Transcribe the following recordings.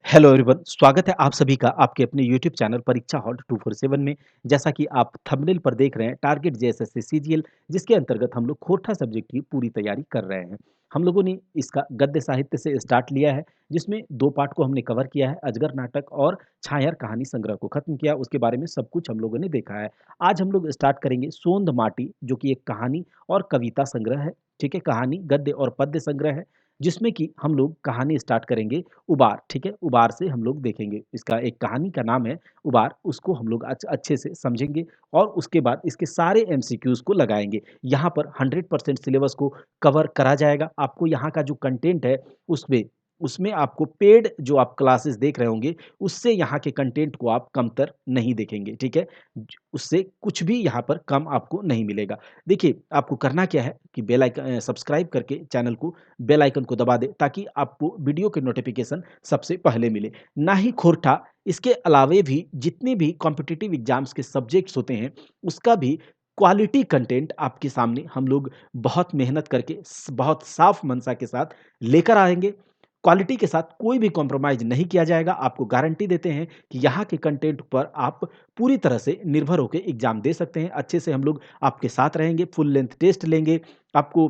Hello everyone, स्वागत है आप सभी का आपके अपने यूट्यूब चैनल परीक्षा हॉल 247 में। जैसा कि आप थंबनेल पर देख रहे हैं, टारगेट जेएसएससी सीजीएल, जिसके अंतर्गत हम लोग खोरठा सब्जेक्ट की पूरी तैयारी कर रहे हैं। हम लोगों ने इसका गद्य साहित्य से स्टार्ट लिया है, जिसमें 2 पार्ट को हमने कवर किया है, अजगर नाटक और छायर कहानी संग्रह को खत्म किया, उसके बारे में सब कुछ हम लोगों ने देखा है। आज हम लोग स्टार्ट करेंगे सोंध माटी, जो कि एक कहानी और कविता संग्रह है, ठीक है? कहानी, गद्य और पद्य संग्रह है, जिसमें कि हम लोग कहानी स्टार्ट करेंगे उबार, ठीक है? उबार से हम लोग देखेंगे। इसका एक कहानी का नाम है उबार, उसको हम लोग अच्छे से समझेंगे और उसके बाद इसके सारे एमसीक्यूज़ को लगाएँगे। यहाँ पर 100% सिलेबस को कवर करा जाएगा। आपको यहाँ का जो कंटेंट है उसमें उसमें आपको पेड जो आप क्लासेस देख रहे होंगे, उससे यहाँ के कंटेंट को आप कमतर नहीं देखेंगे, ठीक है? उससे कुछ भी यहाँ पर कम आपको नहीं मिलेगा। देखिए, आपको करना क्या है कि सब्सक्राइब करके चैनल को बेल आइकन को दबा दें, ताकि आपको वीडियो के नोटिफ़िकेशन सबसे पहले मिले। ना ही खोरठा, इसके अलावे भी जितने भी कॉम्पिटिटिव एग्ज़ाम्स के सब्जेक्ट्स होते हैं, उसका भी क्वालिटी कंटेंट आपके सामने हम लोग बहुत मेहनत करके बहुत साफ मनसा के साथ लेकर आएँगे। क्वालिटी के साथ कोई भी कॉम्प्रोमाइज़ नहीं किया जाएगा। आपको गारंटी देते हैं कि यहाँ के कंटेंट पर आप पूरी तरह से निर्भर होके एग्ज़ाम दे सकते हैं। अच्छे से हम लोग आपके साथ रहेंगे, फुल लेंथ टेस्ट लेंगे, आपको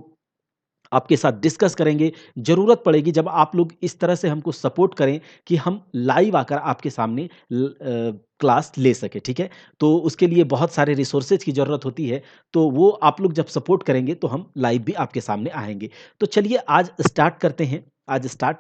आपके साथ डिस्कस करेंगे। ज़रूरत पड़ेगी जब आप लोग इस तरह से हमको सपोर्ट करें कि हम लाइव आकर आपके सामने क्लास ले सकें, ठीक है? तो उसके लिए बहुत सारे रिसोर्सेज़ की ज़रूरत होती है, तो वो आप लोग जब सपोर्ट करेंगे तो हम लाइव भी आपके सामने आएँगे। तो चलिए आज स्टार्ट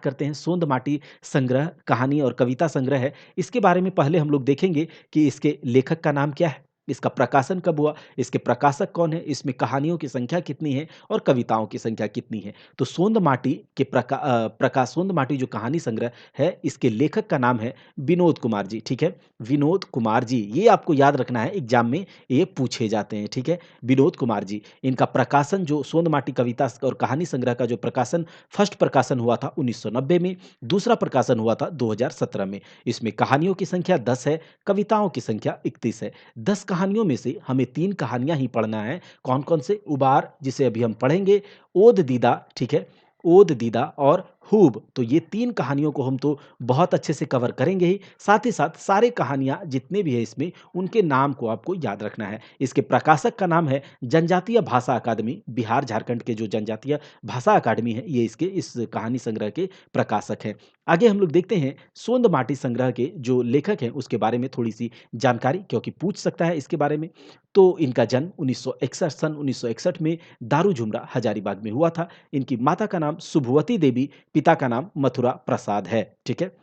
करते हैं सोंद माटी संग्रह, कहानी और कविता संग्रह है। इसके बारे में पहले हम लोग देखेंगे कि इसके लेखक का नाम क्या है? इसका प्रकाशन कब हुआ? इसके प्रकाशक कौन है? इसमें कहानियों की संख्या कितनी है? और कविताओं की संख्या कितनी है? तो सोंद माटी के प्रकाश सोंद माटी जो कहानी संग्रह है, इसके लेखक का नाम है विनोद कुमार जी, ठीक है? विनोद कुमार जी, ये आपको याद रखना है, एग्ज़ाम में ये पूछे जाते हैं, ठीक है? विनोद कुमार जी। इनका प्रकाशन जो सोंद माटी कविता और कहानी संग्रह का जो प्रकाशन फर्स्ट प्रकाशन हुआ था 1990 में, दूसरा प्रकाशन हुआ था 2017 में। इसमें कहानियों की संख्या 10 है, कविताओं की संख्या 31 है। 10 कहानियों में से हमें 3 कहानियाँ ही पढ़ना है। कौन-कौन से? उबार, जिसे अभी हम पढ़ेंगे, ओद दीदा, ठीक है? ओद दीदा और हूब, तो ये 3 कहानियों को हम तो बहुत अच्छे से कवर करेंगे ही, साथ ही साथ सारे कहानियाँ जितने भी हैं इसमें, उनके नाम को आपको याद रखना है। इसके प्रकाशक का नाम है जनजातीय भाषा अकादमी, बिहार, झारखंड के जो जनजातीय भाषा अकादमी है, ये इसके इस कहानी संग्रह के प्रकाशक हैं। आगे हम लोग देखते हैं सोंद माटी संग्रह के जो लेखक हैं, उसके बारे में थोड़ी-सी जानकारी, क्योंकि पूछ सकता है इसके बारे में। तो इनका जन्म 1961 सन 1961 में दारू झुमरा हजारीबाग में हुआ था। इनकी माता का नाम शुभवती देवी, पिता का नाम मथुरा प्रसाद है, ठीक है?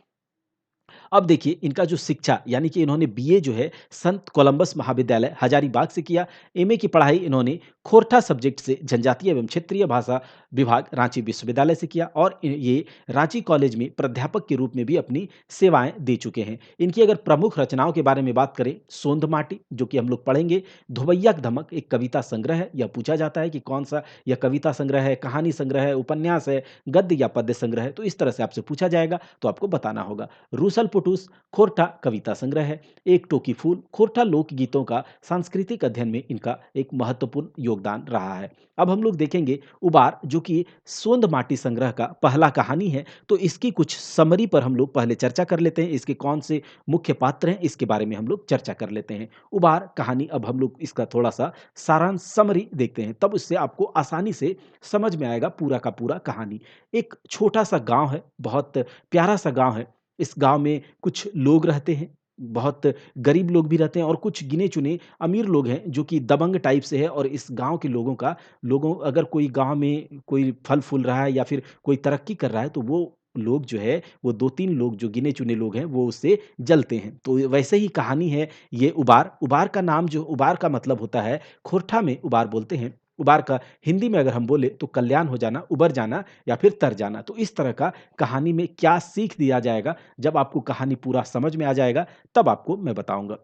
अब देखिए इनका जो शिक्षा यानी कि इन्होंने बीए जो है संत कोलंबस महाविद्यालय हजारीबाग से किया। एमए की पढ़ाई इन्होंने खोरठा सब्जेक्ट से जनजातीय एवं क्षेत्रीय भाषा विभाग रांची विश्वविद्यालय से किया और ये रांची कॉलेज में प्राध्यापक के रूप में भी अपनी सेवाएं दे चुके हैं। इनकी अगर प्रमुख रचनाओं के बारे में बात करें, सोंध माटी जो कि हम लोग पढ़ेंगे, धोबैया धमक एक कविता संग्रह है। यह पूछा जाता है कि कौन सा यह कविता संग्रह है, कहानी संग्रह है, उपन्यास है, गद्य या पद्य संग्रह है, तो इस तरह से आपसे पूछा जाएगा तो आपको बताना होगा। रूसल पुटुस खोरठा कविता संग्रह है। एक टोकी फूल खोरठा लोकगीतों का सांस्कृतिक अध्ययन में इनका एक महत्वपूर्ण योगदान रहा है। अब हम लोग देखेंगे उबार, जो कि सोंद माटी संग्रह का पहला कहानी है, तो इसकी कुछ समरी पर हम लोग पहले चर्चा कर लेते हैं। इसके कौन से मुख्य पात्र हैं, इसके बारे में हम लोग चर्चा कर लेते हैं। उबार कहानी, अब हम लोग इसका थोड़ा सा सारांश समरी देखते हैं, तब उससे आपको आसानी से समझ में आएगा पूरा का पूरा कहानी। एक छोटा सा गांव है, बहुत प्यारा सा गांव है। इस गाँव में कुछ लोग रहते हैं, बहुत गरीब लोग भी रहते हैं और कुछ गिने-चुने अमीर लोग हैं, जो कि दबंग टाइप से है। और इस गाँव के लोगों अगर कोई गाँव में कोई फल-फूल रहा है या फिर कोई तरक्की कर रहा है, तो वो लोग जो है, वो 2-3 लोग जो गिने-चुने लोग हैं, वो उससे जलते हैं। तो वैसे ही कहानी है ये उबार। उबार का मतलब होता है, खोरठा में उबार बोलते हैं। उबार का हिंदी में अगर हम बोले तो कल्याण हो जाना, उबर जाना या फिर तर जाना। तो इस तरह का कहानी में क्या सीख दिया जाएगा, जब आपको कहानी पूरा समझ में आ जाएगा, तब आपको मैं बताऊँगा।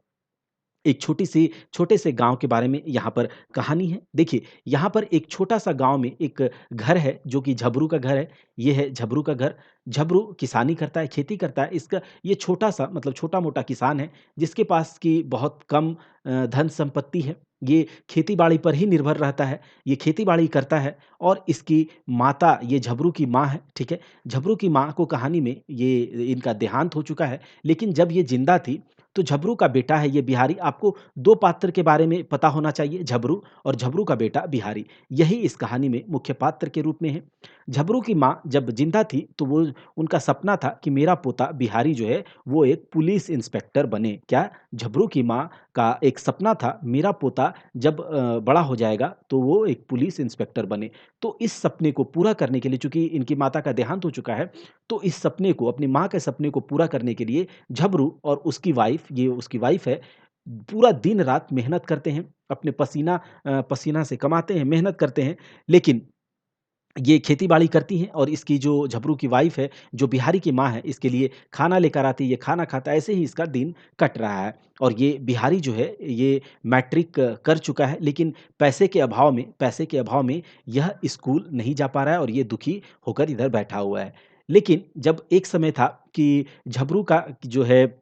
एक छोटे से गाँव के बारे में यहाँ पर कहानी है। देखिए, यहाँ पर एक छोटा-सा गाँव में एक घर है, जो कि झबरू का घर है। ये है झबरू का घर। झबरू किसानी करता है, खेती करता है। इसका ये छोटा-सा मतलब छोटा-मोटा किसान है, जिसके पास की बहुत कम धन संपत्ति है। ये खेती-बाड़ी पर ही निर्भर रहता है, ये खेती-बाड़ी करता है और इसकी माता ये झबरू की माँ है, ठीक है? झबरू की माँ को कहानी में ये इनका देहांत हो चुका है, लेकिन जब ये ज़िंदा थी, तो झबरू का बेटा है ये बिहारी। आपको 2 पात्र के बारे में पता होना चाहिए, झबरू और झबरू का बेटा बिहारी। यही इस कहानी में मुख्य पात्र के रूप में है। झबरू की माँ जब ज़िंदा थी, तो वो उनका सपना था कि मेरा पोता बिहारी जो है, वो एक पुलिस इंस्पेक्टर बने। क्या? झबरू की माँ का एक सपना था, मेरा पोता जब बड़ा हो जाएगा, तो वो एक पुलिस इंस्पेक्टर बने। तो इस सपने को पूरा करने के लिए चूँकि इनकी माता का देहांत हो चुका है, तो इस सपने को, अपनी माँ के सपने को पूरा करने के लिए झबरू और उसकी वाइफ़, ये उसकी वाइफ़ है, पूरा दिन-रात मेहनत करते हैं, अपने पसीना से कमाते हैं, मेहनत करते हैं, लेकिन ये खेती-बाड़ी करती हैं और इसकी जो झबरू की वाइफ़ है, जो बिहारी की माँ है, इसके लिए खाना लेकर आती है, ये खाना खाता है, ऐसे ही इसका दिन कट रहा है। और ये बिहारी जो है, ये मैट्रिक कर चुका है, लेकिन पैसे के अभाव में यह स्कूल नहीं जा पा रहा है और ये दुखी होकर इधर बैठा हुआ है। लेकिन जब एक समय था कि झबरू का जो है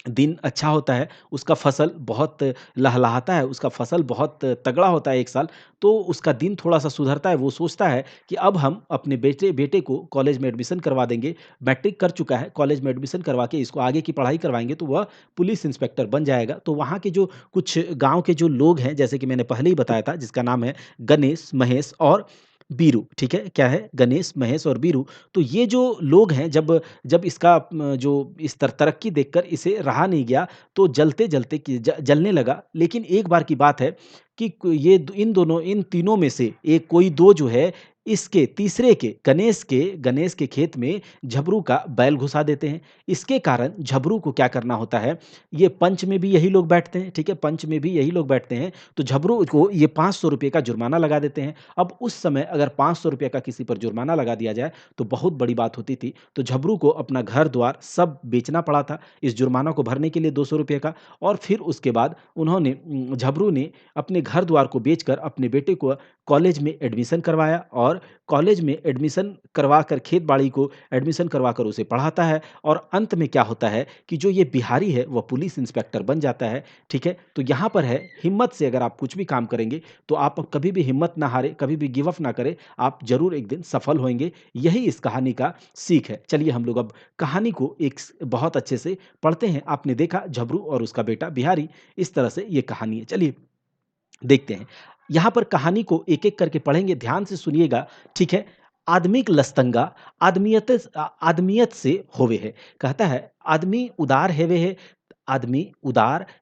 दिन अच्छा होता है, उसका फसल बहुत लहलहाता है, उसका फसल बहुत तगड़ा होता है एक साल, तो उसका दिन थोड़ा-सा सुधरता है, वो सोचता है कि अब हम अपने बेटे को कॉलेज में एडमिशन करवा देंगे, मैट्रिक कर चुका है, कॉलेज में एडमिशन करवा के इसको आगे की पढ़ाई करवाएँगे तो वह पुलिस इंस्पेक्टर बन जाएगा। तो वहाँ के जो कुछ गाँव के जो लोग हैं, जैसे कि मैंने पहले ही बताया था, जिसका नाम है गणेश, महेश और बीरू, ठीक है? क्या है? गणेश, महेश और बीरू। तो ये जो लोग हैं, जब जब इसका जो इस तरक्की देखकर इसे रहा नहीं गया, तो जलते-जलते कि जलने लगा। लेकिन एक बार की बात है कि क ये द इन तीनों में से एक कोई 2 जो है, इसके तीसरे के गणेश के खेत में झबरू का बैल घुसा देते हैं। इसके कारण झबरू को क्या करना होता है, ये पंच में भी यही लोग बैठते हैं, ठीक है? पंच में भी यही लोग बैठते हैं, तो झबरू को ये ₹500 का जुर्माना लगा देते हैं। अब उस समय अगर ₹500 का किसी पर जुर्माना लगा दिया जाए, तो बहुत बड़ी बात होती थी। तो झबरू को अपना घर-द्वार सब बेचना पड़ा था, इस जुर्माना को भरने के लिए ₹200 का। और फिर उसके बाद झबरू ने अपने घर-द्वार को बेचकर अपने बेटे को कॉलेज में एडमिशन करवाया और कॉलेज में एडमिशन करवाकर खेत-बाड़ी को एडमिशन करवाकर उसे पढ़ाता है और अंत में क्या होता है कि जो ये बिहारी है, वह पुलिस इंस्पेक्टर बन जाता है, ठीक है? तो यहाँ पर है, हिम्मत से अगर आप कुछ भी काम करेंगे, तो आप कभी भी हिम्मत ना हारें, कभी भी गिव अप ना करें, आप ज़रूर एक दिन सफल होएँगे। यही इस कहानी का सीख है। चलिए हम लोग अब कहानी को एक बहुत अच्छे से पढ़ते हैं। आपने देखा झबरू और उसका बेटा बिहारी, इस तरह से ये कहानी है। चलिए देखते हैं। यहाँ पर कहानी को एक-एक करके पढ़ेंगे, ध्यान से सुनिएगा, ठीक है? आदमिक लस्तंगा आदमियत से होवे है। कहता है, आदमी उदार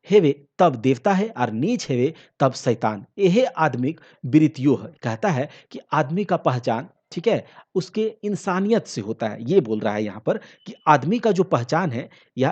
हेवे तब देवता है और नीच हेवे तब शैतान। एहे आदमिक बिरितियो है। कहता है कि आदमी का पहचान, ठीक है? उसके इंसानियत से होता है। ये बोल रहा है यहाँ पर कि आदमी का जो पहचान है या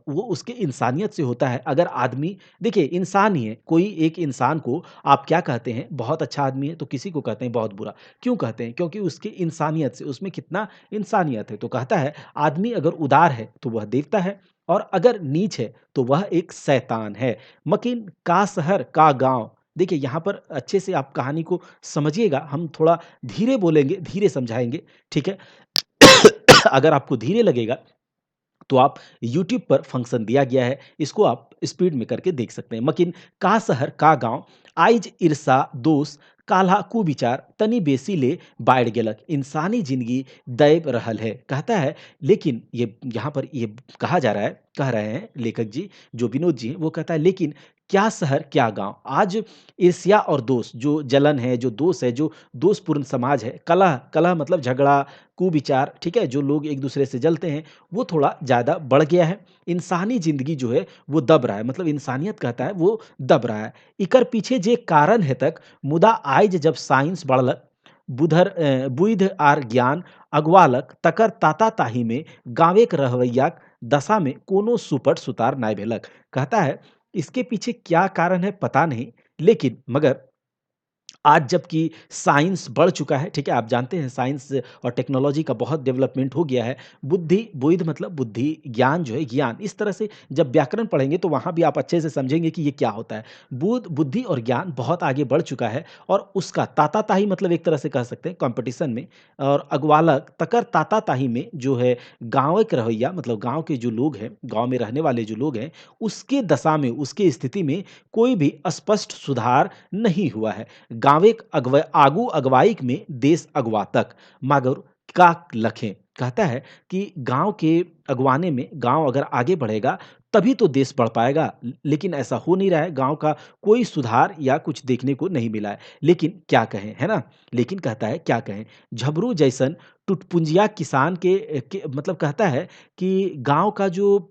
वो उसके इंसानियत से होता है। अगर आदमी, देखिए इंसान ही है, कोई एक इंसान को आप क्या कहते हैं, बहुत अच्छा आदमी है, तो किसी को कहते हैं बहुत बुरा। क्यों कहते हैं? क्योंकि उसकी इंसानियत से, उसमें कितना इंसानियत है। तो कहता है आदमी अगर उदार है, तो वह देवता है और अगर नीच है, तो वह एक शैतान है। मकीन का शहर का गाँव। देखिए यहाँ पर अच्छे से आप कहानी को समझिएगा, हम थोड़ा धीरे बोलेंगे, धीरे समझाएँगे, ठीक है? अगर आपको धीरे लगेगा, तो आप यूट्यूब पर फ़ंक्शन दिया गया है, इसको आप स्पीड में करके देख सकते हैं। मकीन का शहर का गाँव, आइज ईर्षा दोष काल्हा कुविचार तनि बेसी ले बाढ़ गेलक, इंसानी ज़िंदगी दैब रहल है। कहता है, लेकिन ये यहाँ पर ये कह रहे हैं लेखक जी, जो विनोद जी हैं, वो कहता है लेकिन क्या शहर क्या गाँव? आज ईर्ष्या और दोष, जो जलन है, जो दोष है, जो दोषपूर्ण समाज है, कलह कलह मतलब झगड़ा, कुविचार, ठीक है? जो लोग एक-दूसरे से जलते हैं, वो थोड़ा ज़्यादा बढ़ गया है। इंसानी ज़िंदगी जो है वो दब रहा है, मतलब इंसानियत कहता है वो दब रहा है। इकर पीछे जे कारण हेतक मुदा आइज जब साइंस बढ़लक, बुइध आर ज्ञान अगुआलक तकर ताता ताही में गाँवेक रहवैयाक दशा में कोनो सुपट सुतार नाय भेलक। कहता है इसके पीछे क्या कारण है पता नहीं, लेकिन मगर आज जबकि साइंस बढ़ चुका है, ठीक है? आप जानते हैं साइंस और टेक्नोलॉजी का बहुत डेवलपमेंट हो गया है। बुद्धि मतलब बुद्धि, ज्ञान जो है ज्ञान, इस तरह से जब व्याकरण पढ़ेंगे तो वहाँ भी आप अच्छे से समझेंगे कि ये क्या होता है। बुद्धि और ज्ञान बहुत आगे बढ़ चुका है और उसका ताताताही मतलब एक तरह से कह सकते हैं कॉम्पिटिशन में और अग्वालक तकर ताताताही में जो है गाँव एक रवैया मतलब गाँव के जो लोग हैं, गाँव में रहने वाले जो लोग हैं, उसके दशा में, उसकी स्थिति में कोई भी स्पष्ट सुधार नहीं हुआ है। गावेक आगू अगवाइक में देश अगवातक मगर का लखें कहता है कि गांव के अगवाने में गांव अगर आगे बढ़ेगा तभी तो देश बढ़ पाएगा लेकिन ऐसा हो नहीं रहा है गांव का कोई सुधार या कुछ देखने को नहीं मिला है लेकिन क्या कहें है ना लेकिन कहता है क्या कहें झबरू जैसन टुटपुंजिया किसान के मतलब कहता है कि गांव का जो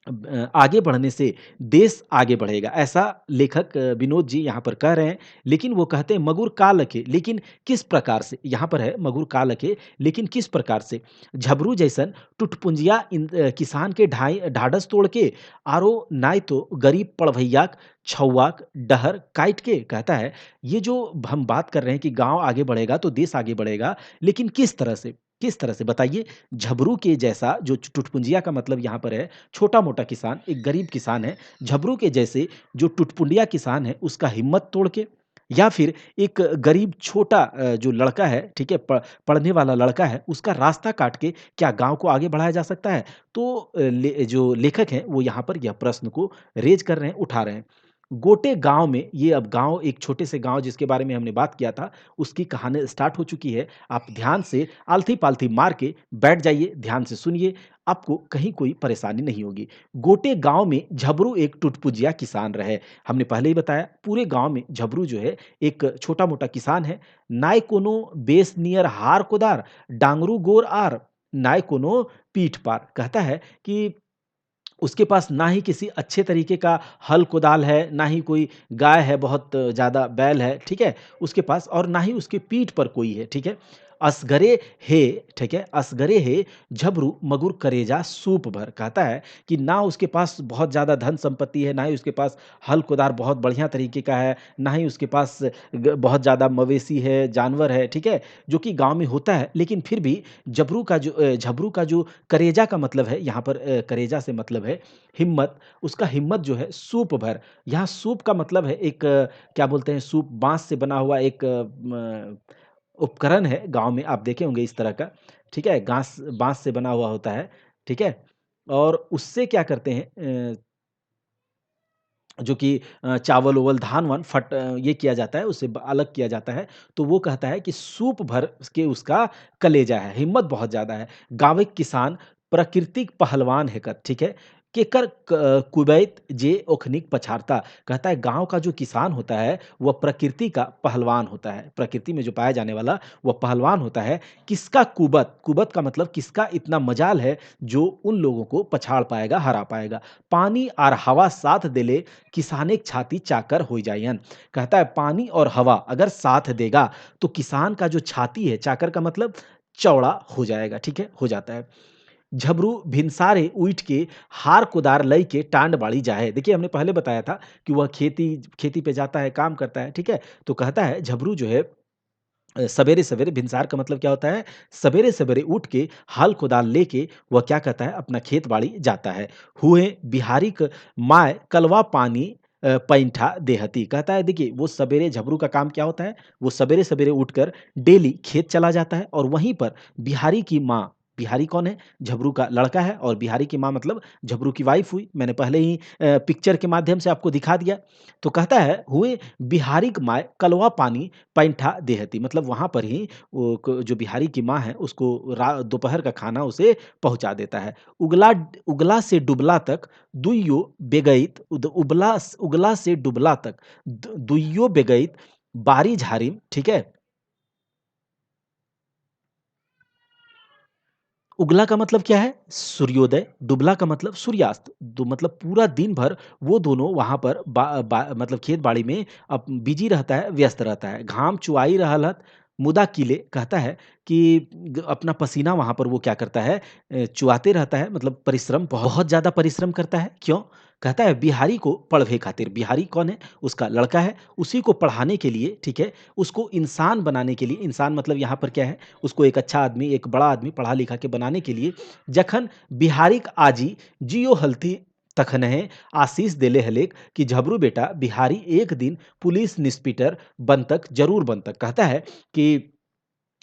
आगे बढ़ने से देश आगे बढ़ेगा, ऐसा लेखक विनोद जी यहाँ पर कह रहे हैं। लेकिन वो कहते हैं मगुर का लखे, लेकिन किस प्रकार से? यहाँ पर है मगुर का लखे, लेकिन किस प्रकार से? झबरू जैसन टुटपुंजिया किसान के ढाढ़स तोड़ के आरो नाय तो गरीब पड़भैयाक छौवाक डहर काट के कहता है, ये जो हम बात कर रहे हैं कि गाँव आगे बढ़ेगा तो देश आगे बढ़ेगा, लेकिन किस तरह से? किस तरह से बताइए? झबरू के जैसा जो टुटपुंजिया का मतलब यहाँ पर है छोटा-मोटा किसान, एक गरीब किसान है, झबरू के जैसे जो टुटपुंडिया किसान है, उसका हिम्मत तोड़ के या फिर एक गरीब छोटा जो लड़का है, ठीक है? पढ़ने वाला लड़का है, उसका रास्ता काट के क्या गाँव को आगे बढ़ाया जा सकता है? तो जो लेखक हैं, वो यहाँ पर यह प्रश्न को रेज़ कर रहे हैं, उठा रहे हैं। गोटे गाँव में ये अब गाँव एक छोटे से गाँव जिसके बारे में हमने बात किया था, उसकी कहानी स्टार्ट हो चुकी है। आप ध्यान से आलथी-पालथी मार के बैठ जाइए, ध्यान से सुनिए, आपको कहीं कोई परेशानी नहीं होगी। गोटे गाँव में झबरू एक टुटपुंजिया किसान रहे। हमने पहले ही बताया पूरे गाँव में झबरू जो है एक छोटा-मोटा किसान है। नाय कोनो बेस नियर हार कोदार, डांगरू गोर आर, नाय कोनो पीठ पार। कहता है कि उसके पास ना ही किसी अच्छे तरीके का हल कुदाल है, ना ही कोई गाय है बहुत ज़्यादा बैल है, ठीक है? उसके पास और ना ही उसकी पीठ पर कोई है, ठीक है? असगरे हे, ठीक है? असगरे हे झबरू मगुर करेजा सूप भर। कहता है कि ना उसके पास बहुत ज़्यादा धन-संपत्ति है, ना ही उसके पास हल-कुदार बहुत बढ़िया तरीके का है, ना ही उसके पास बहुत ज़्यादा मवेशी है, जानवर है, ठीक है? जो कि गाँव में होता है, लेकिन फिर भी झबरू का जो करेजा का मतलब है यहाँ पर करेजा से मतलब है हिम्मत, उसका हिम्मत जो है सूप भर। यहाँ सूप का मतलब है एक क्या बोलते हैं सूप बाँस से बना हुआ एक उपकरण है गाँव में आप देखे होंगे इस तरह का, ठीक है? गाँस बाँस से बना हुआ होता है, ठीक है? और उससे क्या करते हैं जो कि चावल-ओवल, धान-वान ये किया जाता है, उसे ब अलग किया जाता है। तो वो कहता है कि सूप भर के उसका कलेजा है, हिम्मत बहुत ज़्यादा है। गाँव के किसान प्राकृतिक पहलवान हैकत, ठीक है? केकर कुवैत जे ओखनिक पछाड़ता। कहता है गाँव का जो किसान होता है, वह प्रकृति का पहलवान होता है। प्रकृति में जो पाया जाने वाला, वह पहलवान होता है। किसका कुबत, कुबत का मतलब किसका इतना मजाल है, जो उन लोगों को पछाड़ पाएगा, हरा पाएगा। पानी और हवा साथ देले किसानेक छाती चाकर हो जायन। कहता है पानी और हवा अगर साथ देगा तो किसान का जो छाती है चाकर का मतलब चौड़ा हो जाएगा, ठीक है? हो जाता है। झबरू भिनसारे उठ के हार कुदार लई के टांड बाड़ी जाए। देखिए हमने पहले बताया था कि वह खेती खेती पे जाता है, काम करता है, ठीक है? तो कहता है झबरू जो है सवेरे-सवेरे भिनसार का मतलब क्या होता है? सवेरे-सवेरे उठ के हल कुदाल लेके वह क्या कहता है अपना खेत-बाड़ी जाता है। हुए बिहारी क माय कलवा पानी पैंठा देहती। कहता है देखिए वो सवेरे झबरू का काम क्या होता है? वो सवेरे-सवेरे उठकर डेली खेत चला जाता है और वहीं पर बिहारी की माँ बिहारी कौन है? झबरू का लड़का है और बिहारी की माँ मतलब झबरू की वाइफ़ हुई। मैंने पहले ही पिक्चर के माध्यम से आपको दिखा दिया। तो कहता है हुए बिहारी क माय कलवा पानी पैंठा देहती मतलब वहाँ पर ही वो जो बिहारी की माँ है उसको दोपहर का खाना उसे पहुँचा देता है। उगला से डुबला तक दुइयो बेगैत उगला से डुबला तक दुइयो बेगैत बारी झारिम ठीक है। उगला का मतलब क्या है? सूर्योदय, दुबला का मतलब सूर्यास्त। मतलब पूरा दिन भर वो दोनों वहाँ पर मतलब खेत-बाड़ी में बिज़ी रहता है, व्यस्त रहता है। घाम चुआई रहलत मुदा किले कहता है कि अपना पसीना वहाँ पर वो क्या करता है चुआते रहता है मतलब परिश्रम बहुत ज़्यादा परिश्रम करता है। क्यों? कहता है बिहारी को पढ़वे खातिर, बिहारी कौन है? उसका लड़का है, उसी को पढ़ाने के लिए, ठीक है? उसको इंसान बनाने के लिए, इंसान मतलब यहाँ पर क्या है? उसको एक अच्छा आदमी, एक बड़ा आदमी पढ़ा-लिखा के बनाने के लिए जखन बिहारीक आजी जियो हलथी तखनहि आशीष देले हलेक कि झबरू बेटा बिहारी एक दिन पुलिस इंस्पेक्टर बनतक, जरूर बनतक। कहता है कि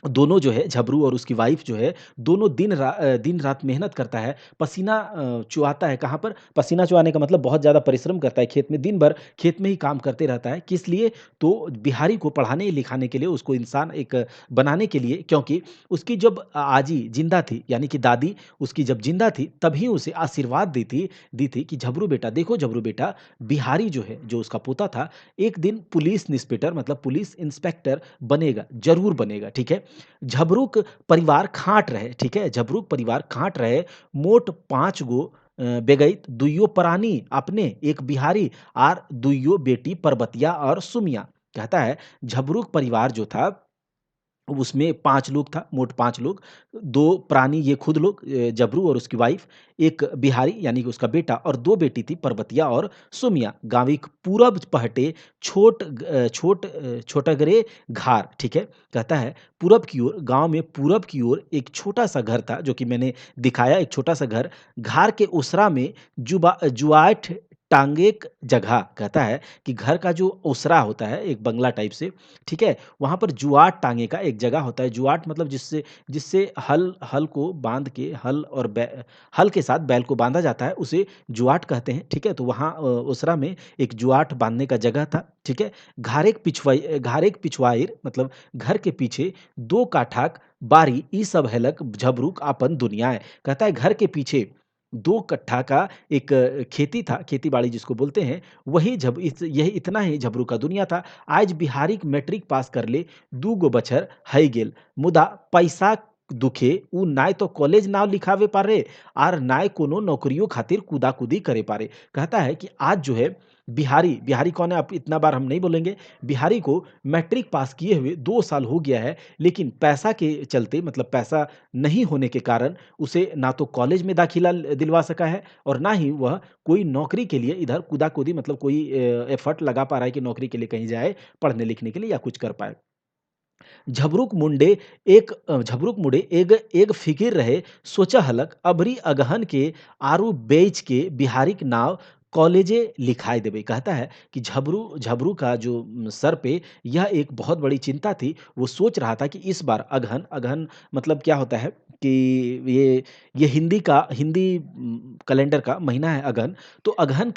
दोनों जो है झबरू और उसकी वाइफ जो है दोनों दिन-रात मेहनत करता है, पसीना चुहाता है कहाँ पर? पसीना चुहाने का मतलब बहुत ज़्यादा परिश्रम करता है खेत में, दिन भर खेत में ही काम करते रहता है। किस लिए? तो बिहारी को पढ़ाने-लिखाने के लिए, उसको इंसान एक बनाने के लिए क्योंकि उसकी जब आजी ज़िंदा थी, यानी कि दादी उसकी जब ज़िंदा थी, तभी उसे आशीर्वाद दी थी कि झबरू बेटा देखो झबरू बेटा, बिहारी जो है, जो उसका पोता था, एक दिन पुलिस इंस्पेक्टर मतलब पुलिस इंस्पेक्टर बनेगा, ज़रूर बनेगा, ठीक है? झबरूक परिवार खाँट रहे, ठीक है? झबरूक परिवार खाँट रहे, मोट 5 गो बेगैत, दुइयो प्राणी अपने, एक बिहारी आर दुइयो बेटी परबतिया और सुमिया। कहता है झबरूक परिवार जो था उसमें 5 लोग था, मोट 5 लोग, 2 प्राणी ये खुद लोग जबरू और उसकी वाइफ़, 1 बिहारी यानी कि उसका बेटा और 2 बेटी थी परबतिया और सुमिया। गाँविक पूरब पहटे छोटगरे घार, ठीक है? कहता है पूरब की ओर, गाँव में पूरब की ओर एक छोटा-सा घर था, जो कि मैंने दिखाया एक छोटा-सा घर, घार के उसरा में जुआठ टांगेक जगह, कहता है कि घर का जो ओसरा होता है, एक बंगला टाइप से, ठीक है? वहाँ पर जुआट टाँगे का एक जगह होता है, जुआट मतलब जिससे जिससे हल हल को बाँध के हल के साथ बैल को बाँधा जाता है, उसे जुआट कहते हैं, ठीक है? तो वहाँ ओसरा में एक जुआट बाँधने का जगह था, ठीक है? घारेक पिछवाइर मतलब घर के पीछे 2 काठाक बारी ई सब हेलक झबरूक आपन दुनियाए। कहता है घर के पीछे 2 कट्ठा का एक खेती था, खेती-बाड़ी जिसको बोलते हैं, वही यही इतना ही झबरू का दुनिया था। आज बिहारीक मैट्रिक पास करले 2 गो बछर हय गेल, मुदा पैसा दुखे उ नाय तो कॉलेज नाम लिखावे पारे आर नाय कोनो नौकरियों खातिर कूदा-कूदी करे पारे। कहता है कि आज जो है बिहारी, बिहारी कौन है अब इतना बार हम नहीं बोलेंगे। बिहारी को मैट्रिक पास किए हुए 2 साल हो गया है, लेकिन पैसा के चलते मतलब पैसा नहीं होने के कारण उसे ना तो कॉलेज में दाखिला दिलवा सका है और ना ही वह कोई नौकरी के लिए इधर कूदा-कूदी मतलब कोई एफर्ट लगा पा रहा है कि नौकरी के लिए कहीं जाए, पढ़ने-लिखने के लिए या कुछ कर पाए। झबरूक मुड़े एग एग फ़िकिर रहे, सोचा हलक अबरी अगहन के आरु बेच के बिहारिक नाव कॉलेजे लिखाए देबे। कहता है कि झबरू झबरू का जो सर पे यह एक बहुत बड़ी चिंता थी। वो सोच रहा था कि इस बार अगहन अगहन मतलब क्या होता है कि ये हिंदी कैलेंडर का महीना है अगहन। तो अगहन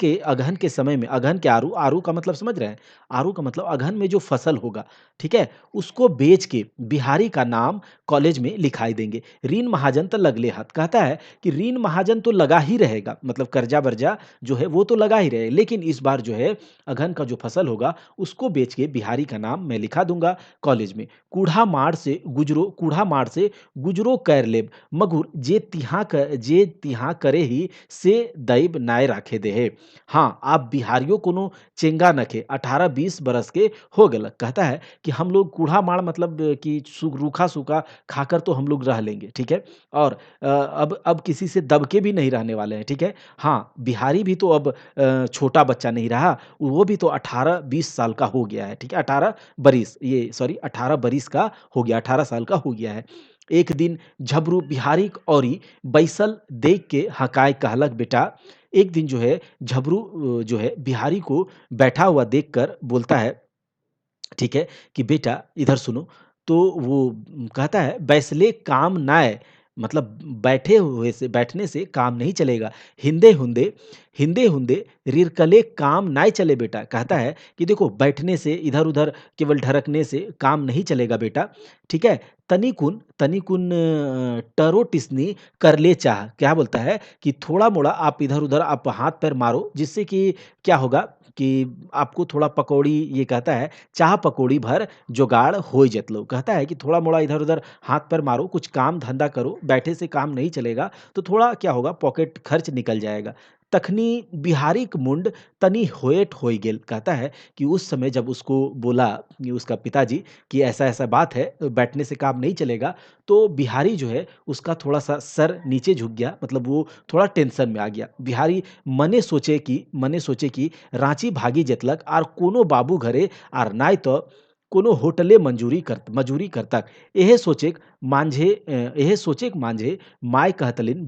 के समय में अगहन के आरू आरू का मतलब समझ रहे हैं? आरू का मतलब अगहन में जो फसल होगा, ठीक है? उसको बेच के बिहारी का नाम कॉलेज में लिखाई देंगे। रीन महाजन तो लगले हाथ। कहता है कि रीन महाजन तो लगा ही रहेगा, मतलब कर्जा-वर्जा जो है वो तो लगा ही रहेगा। लेकिन इस बार जो है अगहन का जो फसल होगा उसको बेच के बिहारी का नाम मैं लिखा दूँगा कॉलेज में। कूढ़ा माड़ से गुजरो कर लेब मगुर जे तिहाँ करे ही से दैब नाय राखे देहे। हाँ, आप बिहारियों कोनो चेंगा नखे 18-20 बरस के हो गलक। कहता है कि हम लोग कूढ़ा माड़ मतलब कि रूखा-सूखा खाकर तो हम लोग रह लेंगे, ठीक है? और अब किसी से दब के भी नहीं रहने वाले हैं, ठीक है? हाँ, बिहारी भी तो अब छोटा बच्चा नहीं रहा, वो भी तो 18-20 साल का हो गया है, ठीक है? 18 बरिस का हो गया, 18 साल का हो गया है। एक दिन झबरू बिहारीक औरी बैसल देख के हँकाए कहलक बेटा, एक दिन जो है झबरू जो है बिहारी को बैठा हुआ देखकर बोलता है, ठीक है? कि बेटा इधर सुनो, तो वो कहता है बैसले काम नाय मतलब बैठने से काम नहीं चलेगा। हिंदे-हुंदे रिरकले काम नाय चले बेटा। कहता है कि देखो बैठने से इधर-उधर केवल ढरकने से काम नहीं चलेगा बेटा, ठीक है? तनिकुन टरो-टिसनी कर ले चाह। क्या बोलता है कि थोड़ा-मोड़ा आप इधर-उधर आप हाथ-पैर मारो जिससे कि क्या होगा कि आपको थोड़ा पकौड़ी ये कहता है चाह पकौड़ी भर जुगाड़ होई जतलो। कहता है कि थोड़ा-मोड़ा इधर-उधर हाथ-पैर मारो, कुछ काम-धंधा करो, बैठे से काम नहीं चलेगा, तो थोड़ा क्या होगा पॉकेट खर्च निकल जाएगा। तखनी बिहारीक मुंड तनी होएट होई गेल। कहता है कि उस समय जब उसको बोला कि उसका पिताजी कि ऐसा-ऐसा बात है, बैठने से काम नहीं चलेगा, तो बिहारी जो है उसका थोड़ा-सा सर नीचे झुक गया, मतलब वो थोड़ा टेंशन में आ गया। बिहारी मने सोचे कि रांची भागी जेतलक आर कोनो बाबू घरे आर नाय तो कोनो होटले मजूरी करतक। एहे सोचेक मांझे माय कहलतिन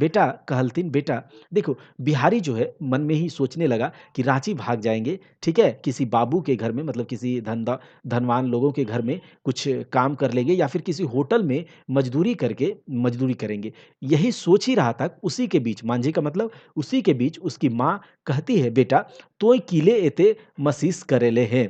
बेटा देखो, बिहारी जो है मन में ही सोचने लगा कि रांची भाग जाएँगे, ठीक है? किसी बाबू के घर में, मतलब किसी धनवान लोगों के घर में कुछ काम कर लेंगे या फिर किसी होटल में मज़दूरी करेंगे। यही सोच ही रहा था, उसी के बीच मांझे का मतलब उसी के बीच उसकी माँ कहती है, "बेटा तोय किले एते मसीस करेले हैं।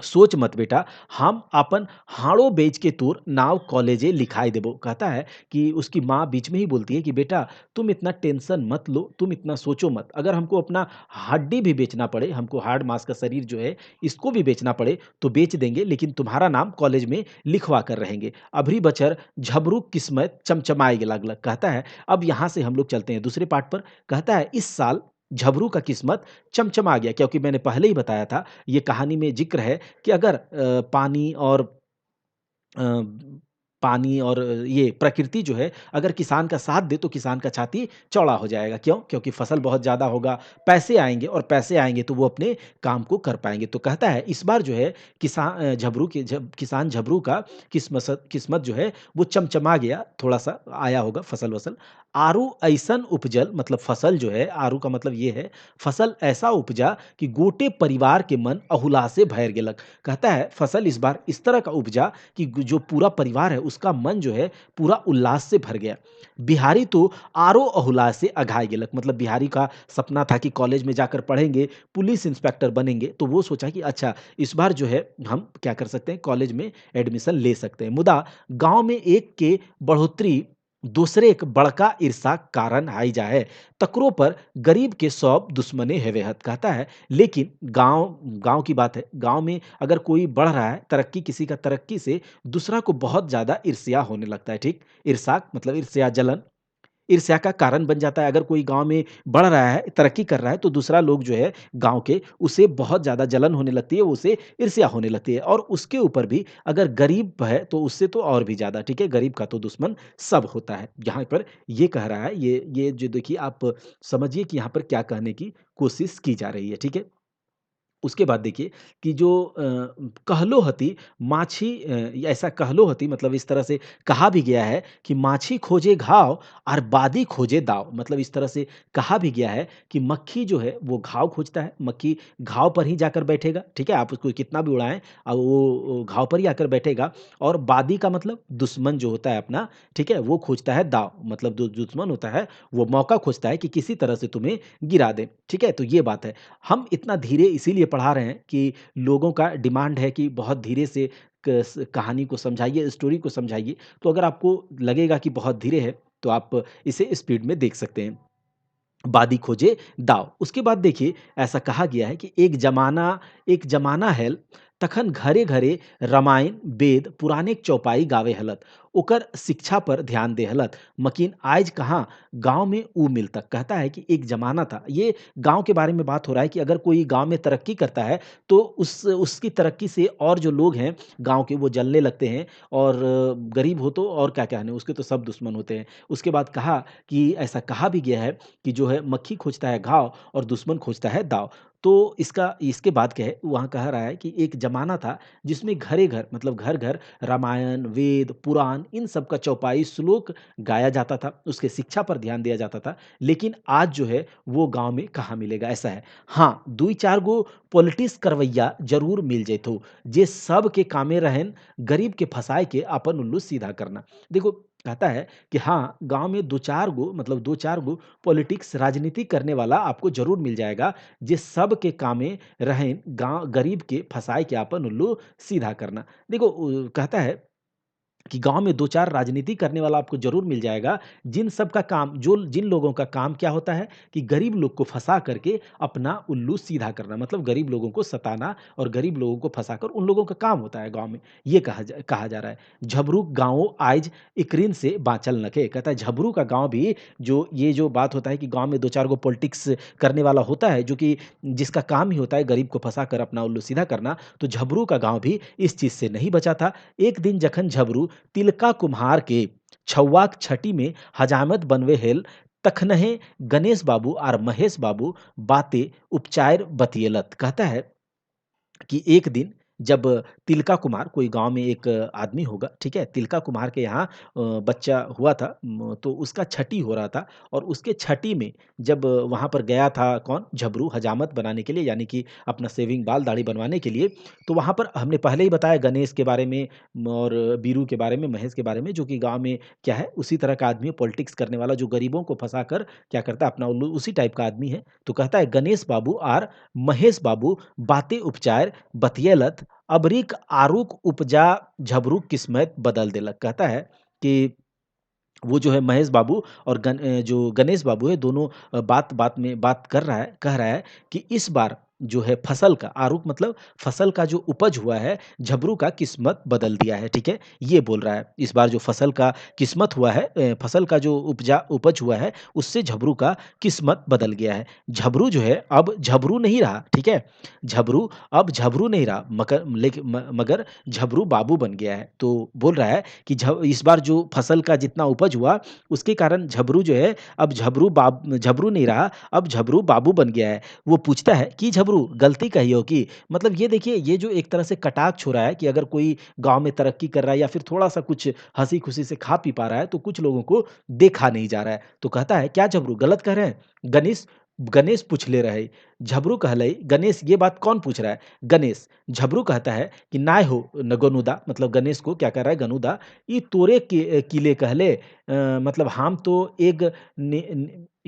सोच मत बेटा, हम अपन हाड़ो बेच के तोर नाव कॉलेजे लिखाए देबो।" कहता है कि उसकी माँ बीच में ही बोलती है कि बेटा तुम इतना टेंशन मत लो, तुम इतना सोचो मत। अगर हमको अपना हड्डी भी बेचना पड़े, हमको हाड़ माँस का शरीर जो है इसको भी बेचना पड़े तो बेच देंगे, लेकिन तुम्हारा नाम कॉलेज में लिखवा कर रहेंगे। अभरी बछर झबरू किस्मत चमचमाए लागलक। कहता है अब यहाँ से हम लोग चलते हैं दूसरे पार्ट पर। कहता है इस साल झबरू का किस्मत चमचमा गया, क्योंकि मैंने पहले ही बताया था, ये कहानी में ज़िक्र है कि अगर अ, पानी और ये प्रकृति जो है अगर किसान का साथ दे तो किसान का छाती चौड़ा हो जाएगा। क्यों? क्योंकि फसल बहुत ज़्यादा होगा, पैसे आएँगे और पैसे आएँगे तो वो अपने काम को कर पाएँगे। तो कहता है इस बार जो है किसान झबरू का किस्मत जो है वो चमचमा गया, थोड़ा-सा आया होगा फसल-वसल। आरू अइसन उपजल, मतलब फसल जो है, आरू का मतलब ये है, फसल ऐसा उपजा कि गोटे परिवार के मन अहुला से भर गेलक। कहता है फसल इस बार इस तरह का उपजा कि जो पूरा परिवार है उसका मन जो है पूरा उल्लास से भर गया। बिहारी तो आरो अहुला से अघाय गेलक, मतलब बिहारी का सपना था कि कॉलेज में जाकर पढ़ेंगे, पुलिस इंस्पेक्टर बनेंगे, तो वो सोचा कि अच्छा इस बार जो है हम क्या कर सकते हैं, कॉलेज में एडमिशन ले सकते हैं। मुदा गाँव में एक के बढ़ोतरी दूसरे एक बड़का ईर्षा कारण आई जाए, तकरो पर गरीब के सौब दुश्मने हेवेहत। कहता है लेकिन गाँव गाँव की बात है, गाँव में अगर कोई बढ़ रहा है, किसी का तरक्की से दूसरा को बहुत ज़्यादा ईर्ष्या होने लगता है, ठीक? ईर्षा मतलब ईर्ष्या, जलन, ईर्ष्या का कारण बन जाता है। अगर कोई गाँव में बढ़ रहा है, तरक्की कर रहा है, तो दूसरा लोग जो है गाँव के, उसे बहुत ज़्यादा जलन होने लगती है, उसे ईर्ष्या होने लगती है। और उसके ऊपर भी अगर गरीब है, तो उससे तो और भी ज़्यादा, ठीक है? गरीब का तो दुश्मन सब होता है। यहाँ पर ये कह रहा है, ये जो देखिए आप समझिए कि यहाँ पर क्या कहने की कोशिश की जा रही है, ठीक है? उसके बाद देखिए कि जो कहलो हती माछी, ऐसा कहलो हती, मतलब इस तरह से कहा भी गया है कि माछी खोजे घाव और बादी खोजे दाव। मतलब इस तरह से कहा भी गया है कि मक्खी जो है वो घाव खोजता है, मक्खी घाव पर ही जाकर बैठेगा, ठीक है? आप उसको कितना भी उड़ाएँ, अब वो घाव पर ही आकर बैठेगा। और बादी का मतलब दुश्मन जो होता है अपना, ठीक है? वो खोजता है दाव, मतलब जो दुश्मन होता है वो मौका खोजता है कि किसी तरह से तुम्हें गिरा दे, ठीक है? तो ये बात है। हम इतना धीरे इसीलिए पढ़ा रहे हैं कि लोगों का डिमांड है कि बहुत धीरे से कहानी को समझाइए, स्टोरी को समझाइए। तो अगर आपको लगेगा कि बहुत धीरे है, तो आप इसे स्पीड में देख सकते हैं। बादी खोजे दाव। उसके बाद देखिए ऐसा कहा गया है कि एक जमाना हैल, तखन घरे-घरे रामायण, वेद, पुराणिक चौपाई गावे हलत। ओकर शिक्षा पर ध्यान दे हलत। मकीन आइज कहाँ गाँव में ऊ मिलतक। कहता है कि एक ज़माना था। ये गाँव के बारे में बात हो रहा है कि अगर कोई गाँव में तरक्की करता है, तो उसकी तरक्की से और जो लोग हैं गाँव के, वो जलने लगते हैं। और गरीब हो तो और क्या कहने, उसके तो सब दुश्मन होते हैं। उसके बाद कहा कि ऐसा कहा भी गया है कि जो है मक्खी खोजता है घाव और दुश्मन खोजता है दाव। तो इसके बाद क्या है, वहाँ कह रहा है कि एक ज़माना था जिसमें घरे-घर, मतलब घर-घर रामायण, वेद, पुराण, इन सब का चौपाई श्लोक गाया जाता था, उसके शिक्षा पर ध्यान दिया जाता था। लेकिन आज जो है वो गाँव में कहाँ मिलेगा, ऐसा है। हाँ, 2-4 गो पॉलिटिक्स करवैया ज़रूर मिल जैतौ, जे सब के कामे रहेन गरीब के फँसाए के अपन उल्लू सीधा करना। देखो कहता है कि हाँ, गाँव में 2-4 गो, मतलब 2-4 गो पॉलिटिक्स, राजनीति करने वाला आपको ज़रूर मिल जाएगा, जे सब के कामे रहें गाँव गरीब के फँसाए के आपन उल्लू सीधा करना। देखो कहता है कि गाँव में 2-4 राजनीति करने वाला आपको ज़रूर मिल जाएगा, जिन सब का काम जो जिन लोगों का काम क्या होता है कि गरीब लोग को फँसा करके अपना उल्लू सीधा करना, मतलब गरीब लोगों को सताना और गरीब लोगों को फँसाकर उन लोगों का काम होता है गाँव में, ये कहा जा रहा है। झबरू गाँवो आइज इकरीन से बाँचल नखे, कहता है झबरू का गाँव भी जो ये जो बात होता है कि गाँव में 2-4 गो पॉलिटिक्स करने वाला होता है, जो कि जिसका काम ही होता है गरीब को फँसाकर अपना उल्लू सीधा करना, तो झबरू का गाँव भी इस चीज़ से नहीं बचा था। एक दिन जखन झबरू तिलका कुम्हार के छौवाक छठी में हजामत बनवे हेल तखनहि गणेश बाबू आर महेश बाबू बाते उपचार बतियलत। कहता है कि एक दिन जब तिलका कुमार कोई गाँव में एक आदमी होगा, ठीक है? तिलका कुम्हार के यहाँ बच्चा हुआ था तो उसका छठी हो रहा था और उसके छठी में जब वहाँ पर गया था कौन? झबरू हजामत बनाने के लिए यानी कि अपना शेविंग बाल दाढ़ी बनवाने के लिए, तो वहाँ पर हमने पहले ही बताया गणेश के बारे में और बीरू के बारे में, महेश के बारे में जो कि गाँव में क्या है उसी तरह का आदमी है पॉलिटिक्स करने वाला जो गरीबों को फँसाकर क्या करता है अपना उल्लू उसी टाइप का आदमी है। तो कहता है गणेश बाबू और महेश बाबू बाते उपचार बतियलत अबरीक आरुक उपजा झबरू किस्मत बदल देलक। कहता है कि वो जो है महेश बाबू और जो गणेश बाबू है दोनों बात-बात में बात कर रहा है कह रहा है कि इस बार जो है फसल का आरूख मतलब फसल का जो उपज हुआ है, झबरू का किस्मत बदल दिया है, ठीक है? ये बोल रहा है। इस बार जो फसल का किस्मत हुआ है फसल का जो उपज हुआ है, उससे झबरू का किस्मत बदल गया है। झबरू जो है अब झबरू नहीं रहा, ठीक है? झबरू अब झबरू नहीं रहा मगर झबरू बाबू बन गया है। तो बोल रहा है कि झ इस बार जो फसल का जितना उपज हुआ, उसके कारण झबरू जो है अब झबरू नहीं रहा, अब झबरू बाबू बन गया है। वो पूछता है कि झबरू गलती कही हो की? मतलब ये देखिए ये जो एक तरह से कटाक्ष हो रहा है कि अगर कोई गाँव में तरक्की कर रहा है या फिर थोड़ा-सा कुछ हँसी-खुशी से खा पी पा रहा है, तो कुछ लोगों को देखा नहीं जा रहा है। तो कहता है, "क्या झबरू गलत कह रहे हैं?" गणेश गणेश पूछले रहे। झबरू कहलई, "गणेश ये बात कौन पूछ रहा है?" गणेश झबरू कहता है कि नाय हो न गनुदा मतलब गणेश को क्या कह रहा है गनुदा, "ई तोरे किले कहले मतलब हम तो एक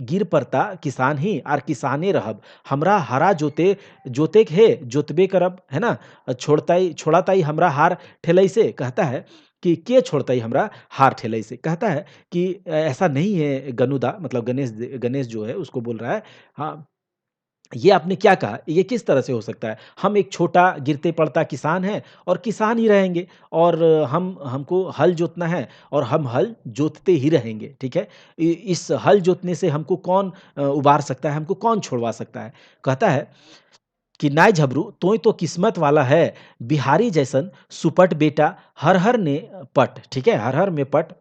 गिर पड़ता किसान ही आर किसाने रहब। हमरा हरा जोतेक हे जोतबे करब, है ना? छोड़ाताई हमरा हार ठेलई से।" कहता है कि "के छोड़तई हमरा हार ठेलई से?" कहता है कि ऐसा नहीं है गनुदा मतलब गणेश जो है उसको बोल रहा है, हाँ ये आपने क्या कहा? ये किस तरह से हो सकता है? हम एक छोटा गिरते-पड़ता किसान हैं और किसान ही रहेंगे और हमको हल जोतना है और हम हल जोतते ही रहेंगे, ठीक है? इस हल जोतने से हमको कौन उबार सकता है, हमको कौन छुड़वा सकता है? कहता है कि नाई झबरू तोय तो किस्मत वाला है, बिहारी जैसन सुपट बेटा हर-हर ने पट, ठीक है? हर-हर में पट,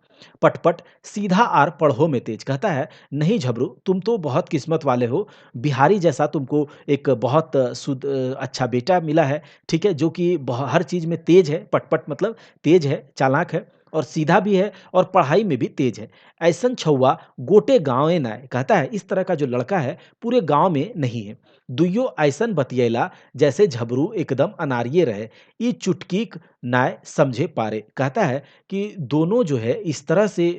पट-पट सीधा आर पढ़ो में तेज। कहता है, नहीं झबरू तुम तो बहुत किस्मत वाले हो, बिहारी जैसा तुमको एक बहुत अच्छा बेटा मिला है, ठीक है? जो कि हर चीज़ में तेज है, पट-पट मतलब तेज है, चालाक है और सीधा भी है और पढ़ाई में भी तेज है। ऐसन छौवा गोटे गाँवे नाय। कहता है इस तरह का जो लड़का है, पूरे गाँव में नहीं है। दुइयो ऐसन बतियैला जैसे झबरू एकदम अनारिये रहे। ई चुटकीक नाय समझे पारे। कहता है कि दोनों जो है इस तरह से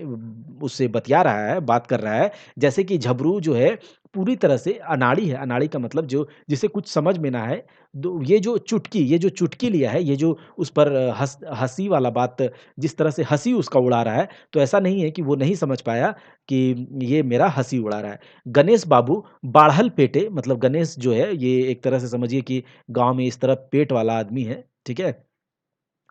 उससे बतिया रहा है, बात कर रहा है, जैसे कि झबरू जो है पूरी तरह से अनाड़ी है। अनाड़ी का मतलब जो जिसे कुछ समझ में ना आए, ये जो चुटकी लिया है, ये जो उस पर हँसी वाला बात जिस तरह से हँसी उसका उड़ा रहा है, तो ऐसा नहीं है कि वो नहीं समझ पाया कि ये मेरा हँसी उड़ा रहा है। गणेश बाबू बाढ़ल पेटे मतलब गणेश जो है ये एक तरह से समझिए कि गाँव में इस तरह पेट वाला आदमी है, ठीक है?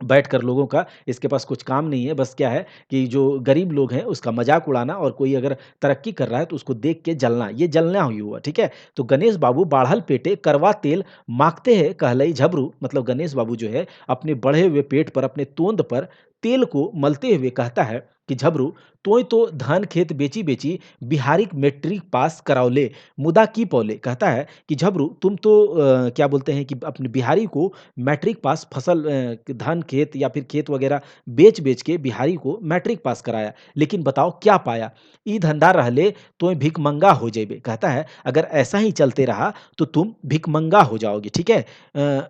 बैठकर लोगों का इसके पास कुछ काम नहीं है, बस क्या है कि जो गरीब लोग हैं उसका मज़ाक उड़ाना और कोई अगर तरक्की कर रहा है तो उसको देख के जलना, ये जलना हुई हुआ, ठीक है? तो गणेश बाबू बाढ़ल पेटे करवा तेल माँगते हैं कहलई झबरू मतलब गणेश बाबू जो है अपने बढ़े हुए पेट पर, अपने तोंद पर तेल को मलते हुए कहता है कि झबरू तोय तो धान खेत बेची-बेची बिहारिक मैट्रिक पास करावले, मुदा की पौले? कहता है कि झबरू तुम तो क्या बोलते हैं कि अपने बिहारी को मैट्रिक पास धान खेत या फिर खेत वगैरह बेच-बेच के बिहारी को मैट्रिक पास कराया। लेकिन बताओ क्या पाया? ई धंधा रहले तोय भिखमंगा हो जइबे। कहता है अगर ऐसा ही चलते रहा तो तुम भिखमंगा हो जाओगे, ठीक है?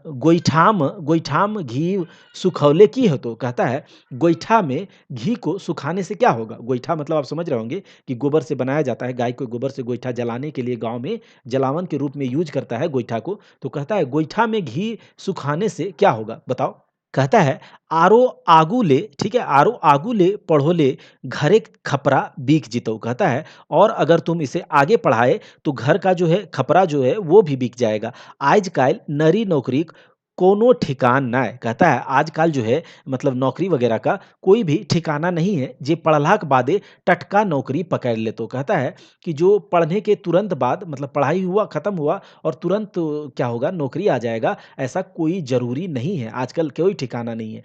गोइठाम घी सुखौले की हो तो? कहता है गोइठा में घी को सुखाने से क्या होगा? गोइठा मतलब आप समझ रहे होंगे कि गोबर से बनाया जाता है, गाय को गोबर से गोइठा जलाने के लिए गाँव में जलावन के रूप में यूज़ करता है गोइठा को। तो कहता है गोइठा में घी सुखाने से क्या होगा बताओ? कहता है, "आरो आगू ले", ठीक है? "आरो आगू ले पढ़ो ले, घरे खपरा बिक जितौ", कहता है। और अगर तुम इसे आगे पढ़ाए तो घर का जो है खपरा जो है वो भी बिक जाएगा। आइज-काइल नरी नौकरीक कोनो ठिकान नाय, कहता है आजकल जो है मतलब नौकरी वगैरह का कोई भी ठिकाना नहीं है, जे पढ़लाक बादे टटका नौकरी पकड़ लेतो। कहता है कि जो पढ़ने के तुरंत बाद मतलब पढ़ाई हुआ, खत्म हुआ और तुरंत क्या होगा नौकरी आ जाएगा, ऐसा कोई ज़रूरी नहीं है, आजकल कोई ठिकाना नहीं है।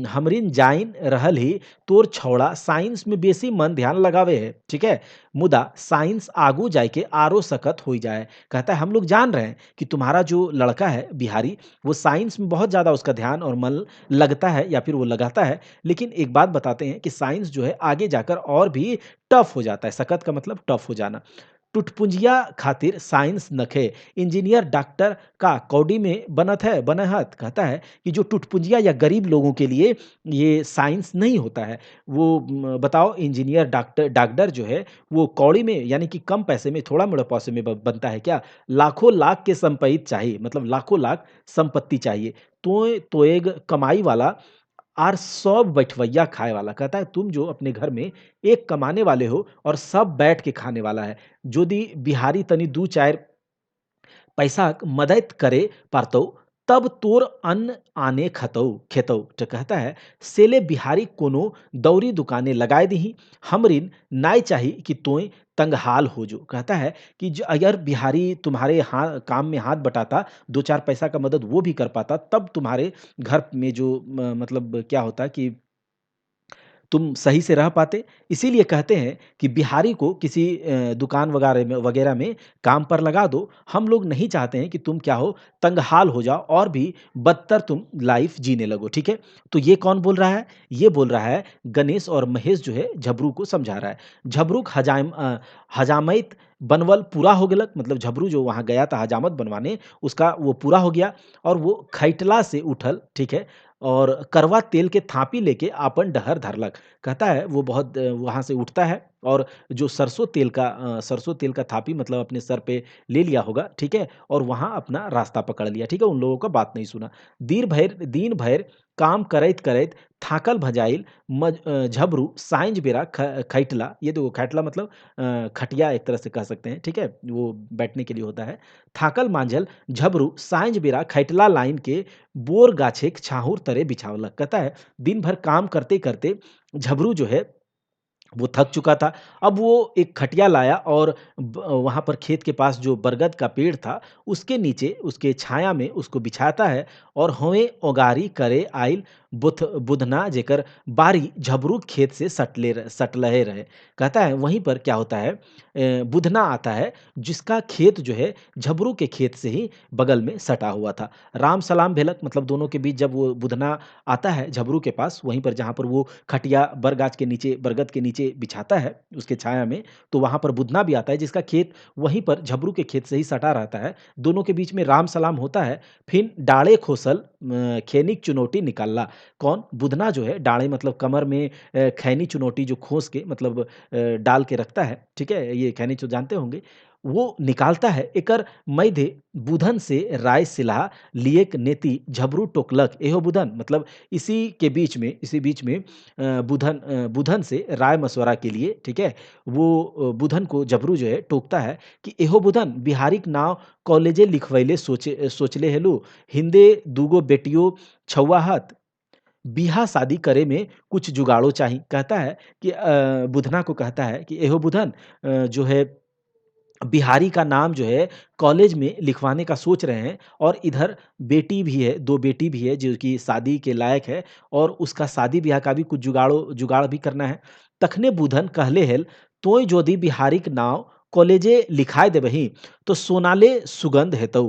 हमरिन जाइन रहल ही तोर छौड़ा साइंस में बेसी मन ध्यान लगावे है, ठीक है? मुदा साइंस आगू जाके आरो सकत होई जाए। कहता है हम लोग जान रहे हैं कि तुम्हारा जो लड़का है बिहारी, वो साइंस में बहुत ज़्यादा उसका ध्यान और मन लगता है या फिर वो लगाता है। लेकिन एक बात बताते हैं कि साइंस जो है आगे जाकर और भी टफ़ हो जाता है, सकत का मतलब टफ़ हो जाना। टुटपुंजिया खातिर साइंस नखे, इंजीनियर डॉक्टर का कौड़ी में बनत कहता है कि जो टुटपुंजिया या गरीब लोगों के लिए ये साइंस नहीं होता है। वो बताओ इंजीनियर डॉक्टर जो है वो कौड़ी में यानी कि कम पैसे में थोड़ा-मोड़ा पैसे में ब बनता है क्या? लाखों लाख के संपत्ति चाहिए मतलब लाखों लाख संपत्ति चाहिए। तोएग कमाई वाला और सब बइठवइया खाए वाला। कहता है तुम जो अपने घर में एक कमाने वाले हो और सब बैठ के खाने वाला है। जोदि बिहारी तनी 2-4 पैसाक मदति करे पारतौ, तब तोर अन्न आने खेतौ। तो कहता है सेले बिहारी कोनो दौरी दुकाने लगाए दीहीं, हमरिन नाई चाही कि तोय तंगहाल हो जो। कहता है कि अगर बिहारी तुम्हारे काम में हाथ बटाता, 2-4 पैसा का मदद वो भी कर पाता, तब तुम्हारे घर में जो मतलब क्या होता कि तुम सही से रह पाते। इसीलिए कहते हैं कि बिहारी को किसी दुकान वगैरह में काम पर लगा दो। हम लोग नहीं चाहते हैं कि तुम क्या हो, तंगहाल हो जाओ और भी बदतर तुम लाइफ़ जीने लगो, ठीक है? तो ये कौन बोल रहा है? ये बोल रहा है गणेश और महेश जो है झबरू को समझा रहा है। झबरूक हजामत बनवल पूरा हो गेलक मतलब झबरू जो वहाँ गया था हजामत बनवाने, उसका वो पूरा हो गया और वो खैटला से उठल, ठीक है? और करवा तेल के थापी लेके आपन डहर धरलक। कहता है वो बहुत वहाँ से उठता है और जो सरसों तेल का थापी मतलब अपने सर पे ले लिया होगा, ठीक है? और वहाँ अपना रास्ता पकड़ लिया, ठीक है? उन लोगों का बात नहीं सुना। दिन भर काम करैत-करैत थाकल भजाइल झबरू साँझ बेरा खैटला, ये देखो खैटला मतलब खटिया एक तरह से कह सकते हैं, ठीक है? वो बैठने के लिए होता है। थाकल मांझल झबरू साँझ बेरा खैटला लाइन के बोर गाछेक छाहुर तरे बिछावलक। कहता है दिन भर काम करते-करते झबरू जो है वो थक चुका था। अब वो एक खटिया लाया और वहाँ पर खेत के पास जो बरगद का पेड़ था, उसके नीचे, उसके छाया में उसको बिछाता है और हौवे ओगारी करे आइल बुधना जेकर बारी झबरू खेत से सटलहे रहे। कहता है वहीं पर क्या होता है बुधना आता है जिसका खेत जो है झबरू के खेत से ही बगल में सटा हुआ था। राम सलाम भेलक मतलब दोनों के बीच जब वो बुधना आता है झबरू के पास, वहीं पर जहाँ पर वो खटिया बरगद के नीचे बिछाता है उसके छाया में, तो वहाँ पर बुधना भी आता है जिसका खेत वहीं पर झबरू के खेत से ही सटा रहता है। दोनों के बीच में राम सलाम होता है, फिर डाढ़े खोसल खैनिक चुनौती निकालला। कौन? बुधना जो है डाढ़े मतलब कमर में खैनी चुनौती जो खोस के मतलब डाल के रखता है, ठीक है? ये खैनी तो जानते होंगे। वो निकालता है एकर मइधे बुधन से राय सिलहा लिएक नेति झबरू टोकलक एहो बुधन मतलब इसी बीच में बुधन से राय मशवरा के लिए, ठीक है? वो बुधन को जबरू जो है टोकता है कि एहो बुधन बिहारीक नाव कॉलेजे लिखवैले सोचले हेलु, हिंदे दूगो बेटियों छौवा हत, बिहा शादी करे में कुछ जुगाड़ो चाही। कहता है कि बुधना को कहता है कि एहो बुधन जो है बिहारी का नाम जो है कॉलेज में लिखवाने का सोच रहे हैं और इधर बेटी भी है, 2 बेटी भी है जो कि शादी के लायक है और उसका शादी-ब्याह का भी कुछ जुगाड़ भी करना है। तखने बुधन कहले हेल, "तोय जोदि बिहारीक नाव कॉलेजे लिखाए देबहिं तो सोनाले सुगंध हेतौ।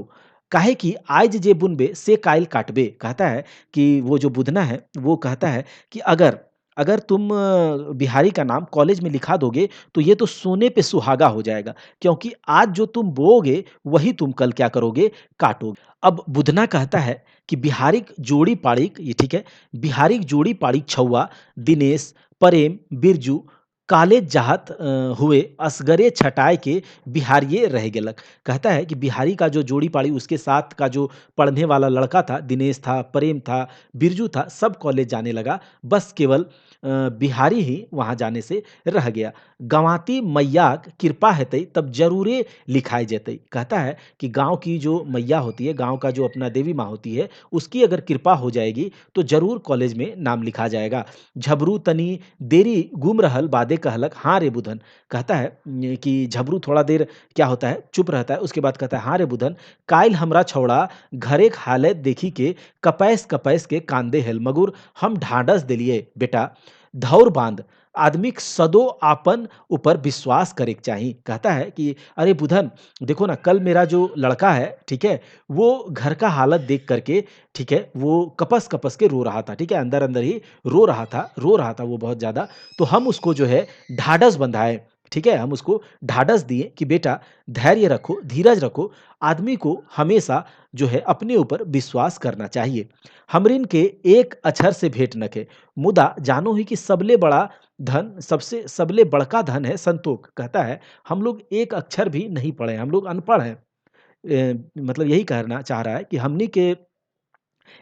काहे कि आइज जे बुनबे से काइल काटबे।" कहता है कि वो जो बुधना है, वो कहता है कि अगर अगर तुम बिहारी का नाम कॉलेज में लिखा दोगे, तो ये तो सोने पे सुहागा हो जाएगा। क्योंकि आज जो तुम बोओगे, वही तुम कल क्या करोगे, काटोगे। अब बुधना कहता है कि बिहारिक जोड़ी पाड़िक ये ठीक है, बिहारिक जोड़ी पाड़िक छौवा, दिनेश, प्रेम, बिरजू काले जाहत हुए असगरे छटाए के बिहारिये रह गेलक। कहता है कि बिहारी का जो जोड़ी पाड़ी उसके साथ का जो पढ़ने वाला लड़का था, दिनेश था, प्रेम था, बिरजू था, सब कॉलेज जाने लगा। बस केवल बिहारी ही वहाँ जाने से रह गया। गँवाती मैयाक कृपा हेतै तब ज़रूरे लिखाए जेतै। कहता है कि गाँव की जो मैया होती है, गाँव का जो अपना देवी माँ होती है, उसकी अगर कृपा हो जाएगी तो ज़रूर कॉलेज में नाम लिखा जाएगा। झबरू तनी देरी गुम रहल बादे कहलक हाँ रे बुधन। कहता है कि झबरू थोड़ा देर क्या होता है चुप रहता है, उसके बाद कहता है हाँ रे बुधन, काइल हमरा छौड़ा घरेक हालत देखी के कपैस कपैस के कांदे हेल मगुर हम ढांढस देलिए बेटा धौर बांध आदमीक सदो आपन ऊपर विश्वास करे के चाही। कहता है कि अरे बुधन देखो ना, कल मेरा जो लड़का है, ठीक है, वो घर का हालत देख करके, ठीक है, वो कपस-कपस के रो रहा था, ठीक है, अंदर-अंदर ही रो रहा था वो बहुत ज़्यादा। तो हम उसको जो है ढाढ़स बंधाए, ठीक है? हम उसको ढाढ़स दिए कि बेटा धैर्य रखो, धीरज रखो, आदमी को हमेशा जो है अपने ऊपर विश्वास करना चाहिए। हमरिन के एक अक्षर से भेंट न के, मुदा जानो ही कि सबले बड़ा धन सबसे सबले बड़का धन है संतोख। कहता है हम लोग एक अक्षर भी नहीं पढ़े हैं, हम लोग अनपढ़ हैं। मतलब यही कहना चाह रहा है कि हमनी के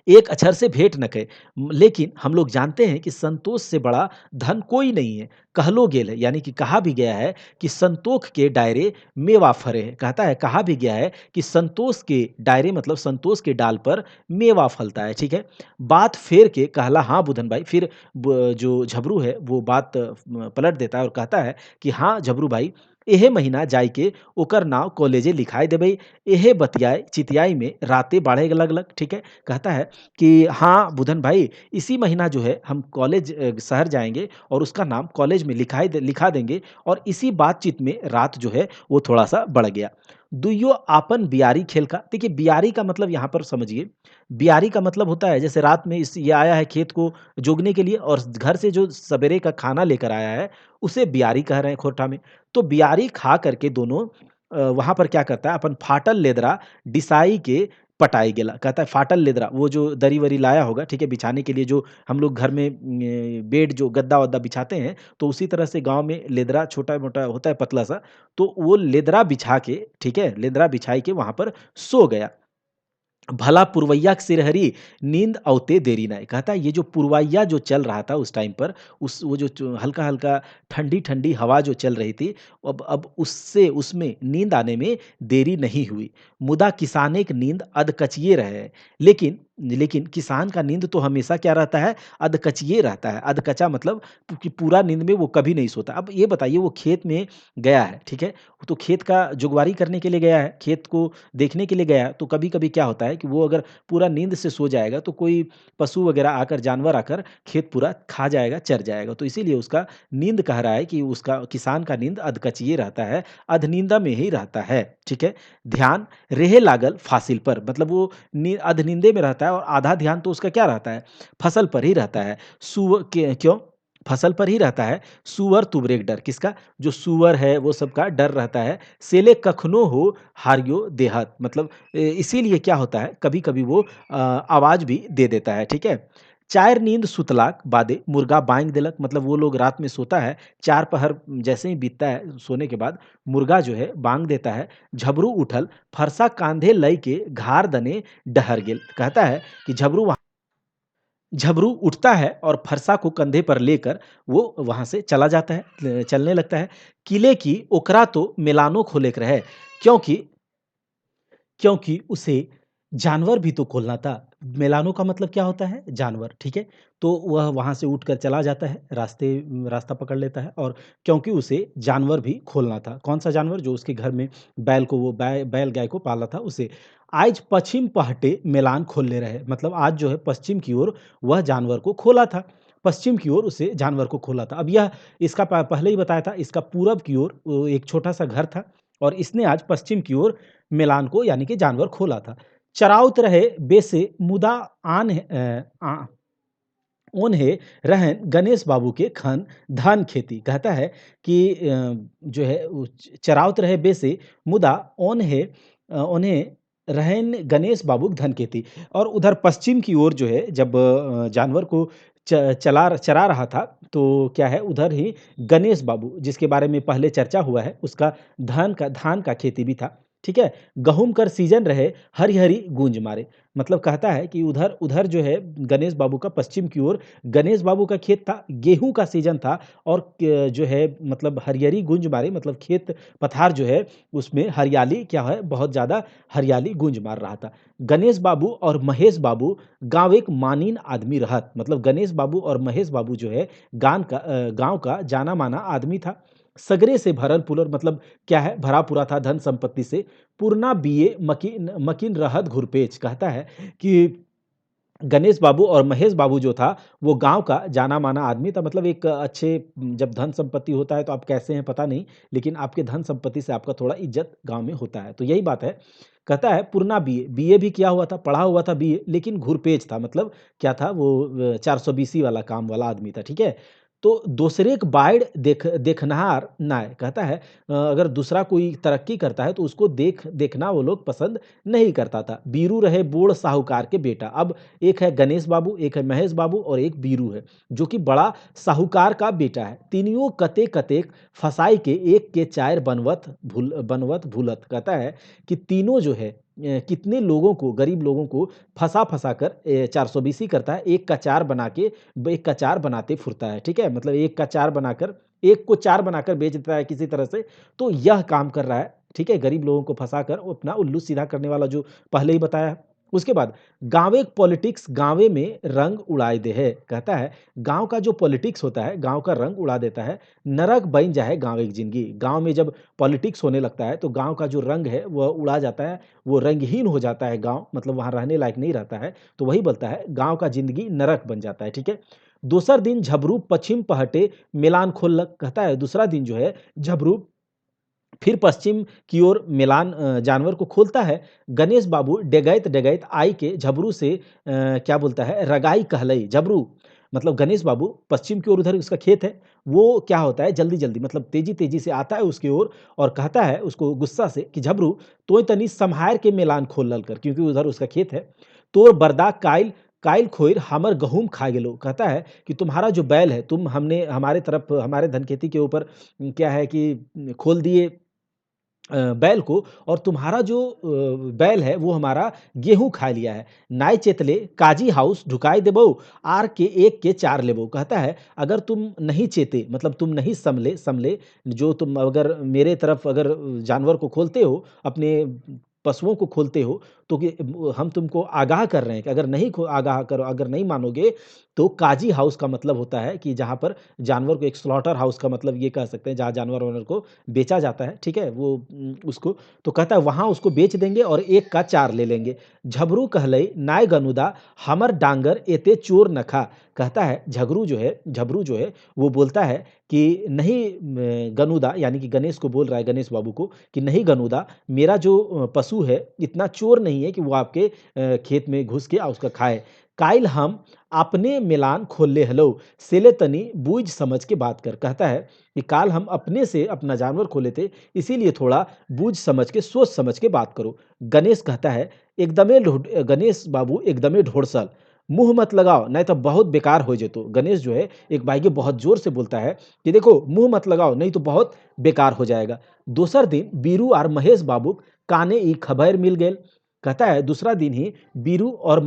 एक अक्षर से भेंट न करें। लेकिन हम लोग जानते हैं कि संतोष से बड़ा धन कोई नहीं है। कहलो गेल है, यानी कि कहा भी गया है कि संतोख के डायरे मेवा फरे है। कहता है कहा भी गया है कि संतोष के डायरे मतलब संतोष के डाल पर मेवा फलता है, ठीक है? बात फेर के कहला हाँ बुधन भाई, फिर जो झबरू है वो बात पलट देता है और कहता है कि हाँ झबरू भाई, एहे महीना जाय के ओकर नाव कॉलेजे लिखाए देबै। एहे बतियाए चितियाई में रातें बाढ़े लगलक, ठीक है? कहता है कि हाँ, बुधन भाई, इसी महीना जो है हम कॉलेज शहर जाएँगे और उसका नाम कॉलेज में लिखा देंगे और इसी बातचीत में रात जो है वो थोड़ा-सा बढ़ गया। दुइयो आपन बियारी खेल का देखिए बियारी का मतलब यहाँ पर समझिए, बियारी का मतलब होता है जैसे रात में इस ये आया है खेत को जोगने के लिए और घर से जो सवेरे का खाना लेकर आया है, उसे बियारी कह रहे हैं खोरठा में। तो बियारी खा करके दोनों वहाँ पर क्या करता है अपन फाटल लेदरा डिसाई के पटाई गेला। कहता है फाटल लेदरा वो जो दरी-वरी लाया होगा, ठीक है, बिछाने के लिए जो हम लोग घर में बेड जो गद्दा-वद्दा बिछाते हैं, तो उसी तरह से गाँव में लेदरा छोटा-मोटा होता है पतला-सा, तो वो लेदरा बिछा के, ठीक है, लेदरा बिछाई के वहाँ पर सो गया। भला पुरवैया के सिरहरी नींद औते देरी नाय। कहता है ये जो पुरवैया जो चल रहा था उस टाइम पर, उस वो जो हल्का-हल्का ठंडी-ठंडी हवा जो चल रही थी, अब उससे उसमें नींद आने में देरी नहीं हुई। मुदा किसानेक नींद अधकचिए रहे। लेकिन लेकिन किसान का नींद तो हमेशा क्या रहता है? अधकचिए रहता है। अधकचा मतलब कि पूरा नींद में वो कभी नहीं सोता। अब ये बताइए वो खेत में गया है, ठीक है? तो खेत का जुगवारी करने के लिए गया है, खेत को देखने के लिए गया है, तो कभी-कभी क्या होता है कि वो अगर पूरा नींद से सो जाएगा तो कोई पशु वगैरह आकर जानवर आकर खेत पूरा खा जाएगा, चर जाएगा। तो इसीलिए उसका नींद कह रहा है कि उसका किसान का नींद अधकचिए रहता है, अधनिंदा में ही रहता है, ठीक है? ध्यान रेहे लागल फासिल पर मतलब वो अधनिंदे में रहता है और आधा ध्यान तो उसका क्या रहता है? फसल पर ही रहता है। क्यों? फसल पर ही रहता है। सुअर तुबरेक डर किसका? जो सुअर है वो सबका डर रहता है। सेले कखनो हो हारियो देहत मतलब इसीलिए क्या होता है कभी-कभी वो आवाज़ भी दे देता है, ठीक है? चायर नींद सुतलाक बादे मुर्गा बाँग देलक मतलब वो लोग रात में सोता है, 4 पहर जैसे ही बीतता है सोने के बाद मुर्गा जो है बाँग देता है, झबरू उठल, फरसा काँधे लई के घार दने डहर गेल। कहता है कि झबरू उठता है और फरसा को कंधे पर लेकर वो वहाँ से चला जाता है, चलने लगता है। किले की ओकरा तो मेलानो खोलेक रहे क्योंकि क्योंकि उसे जानवर भी तो खोलना था। मेलानो का मतलब क्या होता है? जानवर, ठीक है? तो वह वहाँ से उठकर चला जाता है, रास्ता पकड़ लेता है और क्योंकि उसे जानवर भी खोलना था। कौन-सा जानवर? जो उसके घर में बैल को वो बैल गाय को पाला था उसे। आइज पश्चिम पहटे मेलान खोलले रहे, मतलब आज जो है पश्चिम की ओर वह जानवर को खोला था। पश्चिम की ओर उसे जानवर को खोला था। अब यह इसका पहले ही बताया था, इसका पूरब की ओर एक छोटा-सा घर था और इसने आज पश्चिम की ओर मिलान को यानी कि जानवर खोला था। चराउत रहे बेसे मुदा ओन्हे रहन गणेश बाबू के खन धान खेती। कहता है कि जो है चराउत रहे बेसे मुदा ओन्हे रहन गणेश बाबू के धन खेती और उधर पश्चिम की ओर जो है जब जानवर को चरा रहा था, तो क्या है उधर ही गणेश बाबू जिसके बारे में पहले चर्चा हुआ है, उसका धान का खेती भी था, ठीक है? गहूम कर सीजन रहे, हरी-हरी गूँज मारे। मतलब कहता है कि उधर उधर जो है गणेश बाबू का पश्चिम की ओर गणेश बाबू का खेत था, गेहूँ का सीजन था और क जो है मतलब हरियरी गूँज मारे मतलब खेत पथार जो है उसमें हरियाली क्या है बहुत ज़्यादा हरियाली गूँज मार रहा था। गणेश बाबू और महेश बाबू गाँव एक मानीन आदमी रहत मतलब गणेश बाबू और महेश बाबू जो है गाँव का जाना-माना आदमी था। सगरे से भरल-पुरल मतलब क्या है भरा पूरा था धन संपत्ति से। पुरना बीए मकीन मकीन रहत घुरपेच कहता है कि गणेश बाबू और महेश बाबू जो था, वो गाँव का जाना-माना आदमी था मतलब एक अच्छे जब धन संपत्ति होता है तो आप कैसे हैं पता नहीं, लेकिन आपके धन संपत्ति से आपका थोड़ा इज़्ज़त गाँव में होता है। तो यही बात है। कहता है पुरना बीए, बीए भी किया हुआ था, पढ़ा हुआ था बीए लेकिन घुरपेच था मतलब क्या था वो 420 वाला काम वाला आदमी था, ठीक है? तो दोसरेक बाइड़ देखनहार नाय कहता है अगर दूसरा कोई तरक्की करता है तो उसको देखना वो लोग पसंद नहीं करता था। बीरू रहे बोड़ साहूकार के बेटा। अब एक है गणेश बाबू, एक है महेश बाबू और एक बीरू है, जो कि बड़ा साहूकार का बेटा है। तीनियों कतेक-कतेक फसाई के एक के चायर बनवत भूलत। कहता है कि तीनों जो है कितने लोगों को, गरीब लोगों को फँसा-फँसा कर 420 करता है, एक का 4 बनाते फुरता है, ठीक है? मतलब एक का 4 बनाकर एक को 4 बनाकर बेच देता है किसी तरह से, तो यह काम कर रहा है, ठीक है? गरीब लोगों को फँसाकर वो अपना उल्लू सीधा करने वाला जो पहले ही बताया। उसके बाद गाँवे पॉलिटिक्स गाँवे में रंग उड़ाए दे है, कहता है गाँव का जो पॉलिटिक्स होता है, गाँव का रंग उड़ा देता है, नरक बन जाए गाँव एक ज़िंदगी। गाँव में जब पॉलिटिक्स होने लगता है, तो गाँव का जो रंग है, वह उड़ा जाता है, वो रंगहीन हो जाता है गाँव, मतलब वहाँ रहने लायक नहीं रहता है। तो वही बोलता है, गाँव का ज़िंदगी नरक बन जाता है, ठीक है? दोसर दिन झबरू पश्चिम पहटे मिलान खोललक, कहता है दूसरा दिन जो है झबरू फिर पश्चिम की ओर मिलान जानवर को खोलता है। गणेश बाबू डेगैत-डेगैत आई के झबरू से क्या बोलता है रगाई कहलई झबरू मतलब गणेश बाबू पश्चिम की ओर उधर उसका खेत है, वो क्या होता है जल्दी-जल्दी मतलब तेज़ी-तेज़ी से आता है उसकी ओर और कहता है उसको गुस्सा से कि झबरू तोय तनी सम्हार के मेलान खोलल कर क्योंकि उधर उसका खेत है। तोर बरदा काइल काइल खोइर हमर गहूम खा गेलो कहता है कि तुम्हारा जो बैल है तुम हमने हमारे तरफ हमारे धन खेती के ऊपर क्या है कि खोल दिए बैल को और तुम्हारा जो बैल है वो हमारा गेहूँ खा लिया है। नाय चेतले काजी हाउस ढुकाई देबौ आर के 1 के 4 लेबौ। कहता है अगर तुम नहीं चेते मतलब तुम नहीं समले समले जो तुम अगर मेरे तरफ अगर जानवर को खोलते हो, अपने पशुओं को खोलते हो तो कि हम तुमको आगाह कर रहे हैं कि अगर नहीं खो आगाह करो अगर नहीं मानोगे तो काजी हाउस का मतलब होता है कि जहाँ पर जानवर को एक स्लॉटर हाउस का मतलब ये कह सकते हैं जहाँ जानवर-वानवर को बेचा जाता है, ठीक है? वो उसको तो कहता है वहाँ उसको बेच देंगे और 1 का 4 ले लेंगे। झबरू कहलई नाय गनुदा हमर डांगर एते चोर न खा। कहता है झबरू जो है वो बोलता है कि नहीं गनुदा यानी कि गणेश को बोल रहा है गणेश बाबू को कि नहीं गनुदा मेरा जो पशु है इतना चोर नहीं है कि वो आपके खेत में घुस के उसका खाए। काइल हम अपने मिलान खोलले हलौ, सेले तनी बूझ समझ के बात कर। कहता है कि काल हम अपने से अपना जानवर खोले थे, इसीलिए थोड़ा बूझ समझ के, सोच समझ के बात करो। गणेश कहता है, गणेश बाबू एकदमे ढोड़सल, मुँह मत लगाओ, नहीं तो बहुत बेकार हो जेतो। गणेश जो है, एक भाई बहुत ज़ोर से बोलता है कि देखो, मुँह मत लगाओ, नहीं तो बहुत बेकार हो जाएगा। दोसर दिन बीरू और महेश बाबू काने ई खबर मिल गेल। कहता है, दूसरा दिन बीरू और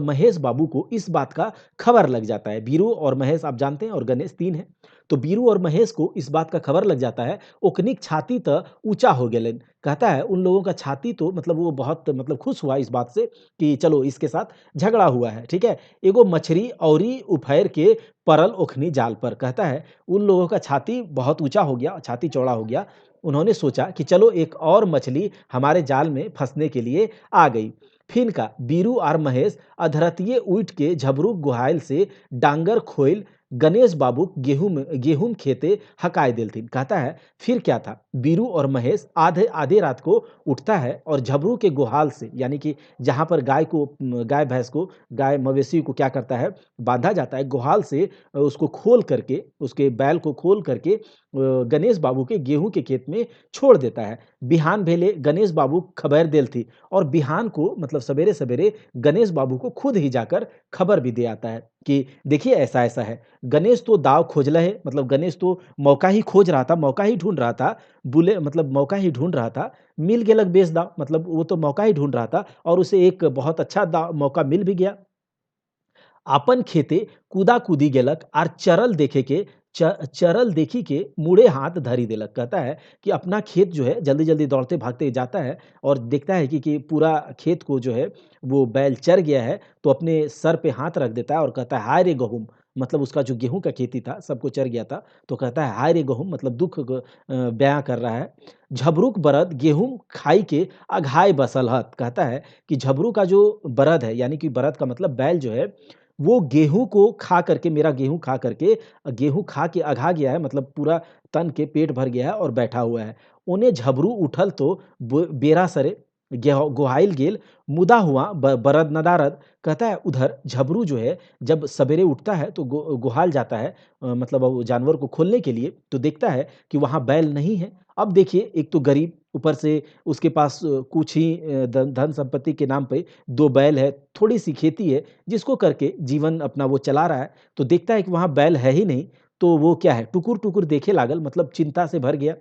महेश बाबू को इस बात का खबर लग जाता है। बीरू और महेश आप जानते हैं और गणेश 3 हैं। तो बीरू और महेश को इस बात का खबर लग जाता है, ओकनीक छाती त ऊँचा हो गेलन। कहता है उन लोगों का छाती तो मतलब वो बहुत मतलब खुश हुआ इस बात से कि चलो इसके साथ झगड़ा हुआ है, ठीक है? एगो मछरी औरी उफैर के परल ओखनी जाल पर। कहता है उन लोगों का छाती बहुत ऊँचा हो गया, छाती चौड़ा हो गया। उन्होंने सोचा कि चलो एक और मछली हमारे जाल में फँसने के लिए आ गई। फिन का बीरू और महेश अधरतिये उठ के झबरू गुहायल से डांगर खोइल गणेश बाबू गेहूं खेते हकाय देलथिन। कहता है फिर क्या था, बीरू और महेश आधे आधे रात को उठता है और झबरू के गुहाल से, यानी कि जहां पर गाय भैंस को, गाय मवेशी को क्या करता है, बांधा जाता है, गुहाल से उसको खोल करके, उसके बैल को खोल करके गणेश बाबू के गेहूं के खेत में छोड़ देता है। बिहान भेले गणेश बाबू खबर देल थी, और बिहान को मतलब सवेरे सवेरे गणेश बाबू को खुद ही जाकर खबर भी दे आता है कि देखिए ऐसा ऐसा है। गणेश तो दाव खोजला है, मतलब गणेश तो मौका ही खोज रहा था, मौका ही ढूंढ रहा था, बुले मतलब मौका ही ढूंढ रहा था। मिल गेलक बेच दाव, मतलब वो तो मौका ही ढूंढ रहा था और उसे एक बहुत अच्छा मौका मिल भी गया। आपन खेते कूदा कूदी गेलक आर चरल देखी के मुड़े हाथ धरी देलक। कहता है कि अपना खेत जो है जल्दी जल्दी दौड़ते भागते जाता है और देखता है कि पूरा खेत को जो है वो बैल चर गया है, तो अपने सर पे हाथ रख देता है और कहता है हाय रे गहुम, मतलब उसका जो गेहूं का खेती था सबको चर गया था, तो कहता है हाय रे गहुम, मतलब बयां कर रहा है। झबरूक बरद गेहूं खाई के अघाय बसल हत। कहता है कि झबरू का जो बरद है, यानी कि बरद का मतलब बैल जो है, वो गेहूँ को खा करके, मेरा गेहूँ खा करके, गेहूँ खा के अघा गया है, मतलब पूरा तन के पेट भर गया है और बैठा हुआ है। उन्हें झबरू उठल तो बेरा सरे गोहाइल गेल, मुदा हुआ बरद नदारद। कहता है उधर झबरू जो है जब सवेरे उठता है तो गोहाल जाता है, मतलब वो जानवर को खोलने के लिए, तो देखता है कि वहाँ बैल नहीं है। अब देखिए, एक तो गरीब, ऊपर से उसके पास कुछ ही धन संपत्ति के नाम पे 2 बैल है, थोड़ी-सी खेती है, जिसको करके जीवन अपना वो चला रहा है। तो देखता है कि वहाँ बैल है ही नहीं, तो वो क्या है, टुकुर-टुकुर देखे लागल, मतलब चिंता से भर गया।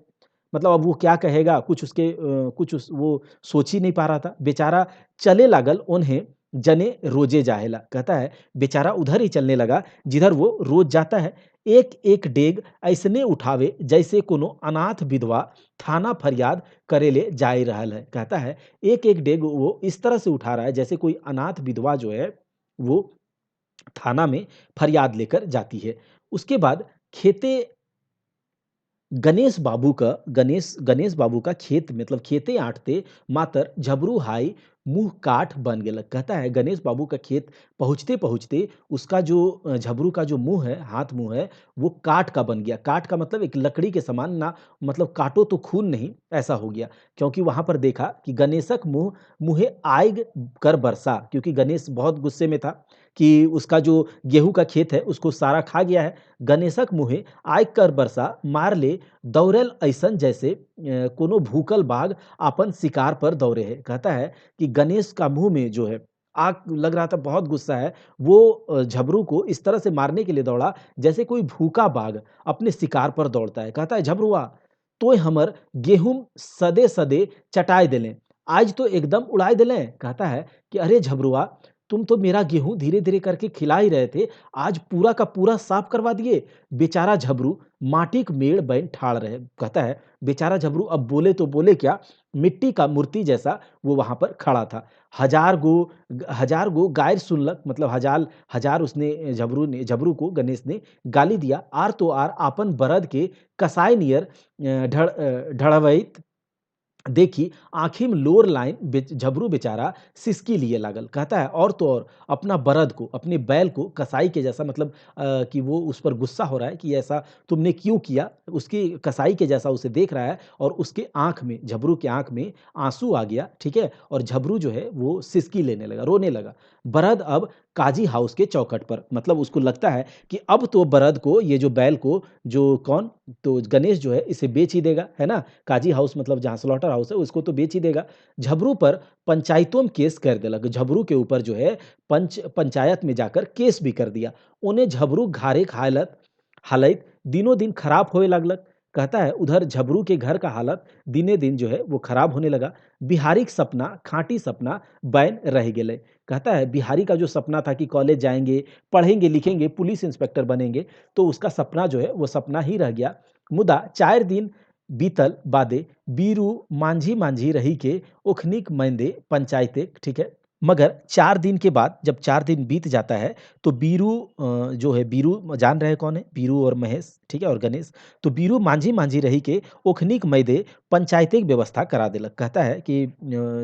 मतलब अब वो क्या कहेगा, कुछ वो सोच ही नहीं पा रहा था। बेचारा चले लागल उन्हें जने रोजे जाहेला। कहता है बेचारा उधर ही चलने लगा जिधर वो रोज जाता है। एक-एक डेग ऐसने उठावे जैसे कोनो अनाथ विधवा थाना फरियाद करेले जाए रहल है। कहता है एक-एक डेग वो इस तरह से उठा रहा है जैसे कोई अनाथ विधवा जो है वो थाना में फरियाद लेकर जाती है। उसके बाद खेते गणेश बाबू का खेत, मतलब खेते आटते मातर झबरू हाई मुँह काठ बन गेलक। कहता है गणेश बाबू का खेत पहुँचते-पहुँचते उसका जो झबरू का जो मुँह है, हाथ मुँह है, वो काठ का बन गया। काठ का मतलब एक लकड़ी के समान ना, मतलब काटो तो खून नहीं, ऐसा हो गया। क्योंकि वहाँ पर देखा कि गणेशक मुँहे आग कर बरसा, क्योंकि गणेश बहुत गुस्से में था कि उसका जो गेहूँ का खेत है उसको सारा खा गया है। गणेशक मुँहे आग कर बरसा मार ले दौड़ल ऐसन जैसे कोनो भूखल बाघ अपन शिकार पर दौड़े है। कहता है कि गणेश का मुँह में जो है आग लग रहा था, बहुत गुस्सा है। वो झबरू को इस तरह से मारने के लिए दौड़ा जैसे कोई भूखा बाघ अपने शिकार पर दौड़ता है। कहता है झबरुआ, तोय हमर गेहूँ सदे-सदे चटाई देले, आज तो एकदम उड़ाई देले। कहता है कि अरे झबरुआ, तुम तो मेरा गेहूँ धीरे-धीरे करके खिला ही रहे थे, आज पूरा का पूरा साफ करवा दिए। बेचारा झबरू माटी के मेड़ बन ठाड़ रहे। कहता है बेचारा झबरू अब बोले तो बोले क्या, मिट्टी का मूर्ति जैसा वो वहां पर खड़ा था। हजार गो गायर सुनलक, मतलब हजार हजार उसने झबरू को गणेश ने गाली दिया। आर तो आर आपन बरद के कसाई नियर ढड़वैत देखी आँखी में लोर लाइन झबरू बेचारा सिसकी लिए लागल। कहता है और तो और अपना बरद को, अपने बैल को कसाई के जैसा, मतलब कि वो उस पर गुस्सा हो रहा है कि ऐसा तुमने क्यों किया, उसकी कसाई के जैसा उसे देख रहा है और उसके आंख में, झबरू के आंख में आंसू आ गया, ठीक है, और झबरू जो है वो सिसकी लेने लगा, रोने लगा। बरद अब काजी हाउस के चौखट पर, मतलब उसको लगता है कि अब तो बरद को, ये जो बैल को, जो कौन, तो गणेश जो है इसे बेच ही देगा, है ना। काजी हाउस मतलब जहाँ स्लॉटर हाउस है उसको तो बेच ही देगा। झबरू पर पंचायतों में केस कर देलक। झबरू के ऊपर जो है पंचायत में जाकर केस भी कर दिया। उन्हें झबरू घारे हालत हालत दिनों दिन खराब होए लगलक। कहता है उधर झबरू के घर का हालत दिने दिन जो है वो खराब होने लगा। बिहारी का सपना, खाँटी सपना बैन रह गेले। कहता है बिहारी का जो सपना था कि कॉलेज जाएंगे, पढ़ेंगे लिखेंगे, पुलिस इंस्पेक्टर बनेंगे, तो उसका सपना जो है वो सपना ही रह गया। मुदा 4 दिन बीतल बादे बीरू मांझी मांझी रही के ओखनिक मैंदे पंचायते, ठीक है, मगर 4 दिन के बाद जब 4 दिन बीत जाता है तो बीरू जो है बीरू जान रहे हैं कौन है? बीरू और महेश, ठीक है? और गणेश। तो बीरू मांझी-मांझी रही के ओखनीक मैदे पंचायतिक व्यवस्था करा देलक। कहता है कि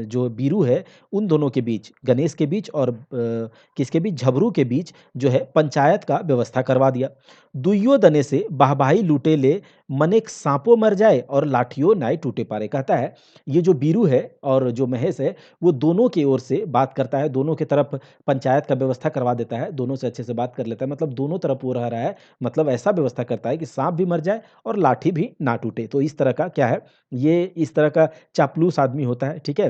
जो बीरू है उन दोनों के बीच, गणेश के बीच और किसके बीच? झबरू के बीच जो है पंचायत का व्यवस्था करवा दिया। दुइयो दने से वाहवाही लूटे ले मनेक साँपो मर जाए और लाठियों नाई टूटे पारे। कहता है ये जो बीरू है और जो महेश है वो दोनों की ओर से बात करता है, दोनों की तरफ पंचायत का व्यवस्था करवा देता है, दोनों से अच्छे से बात कर लेता है, मतलब दोनों तरफ वो रह रहा है, मतलब ऐसा व्यवस्था करता है कि साँप भी मर जाए और लाठी भी ना टूटे। तो इस तरह का क्या है, ये इस तरह का चापलूस आदमी होता है, ठीक है?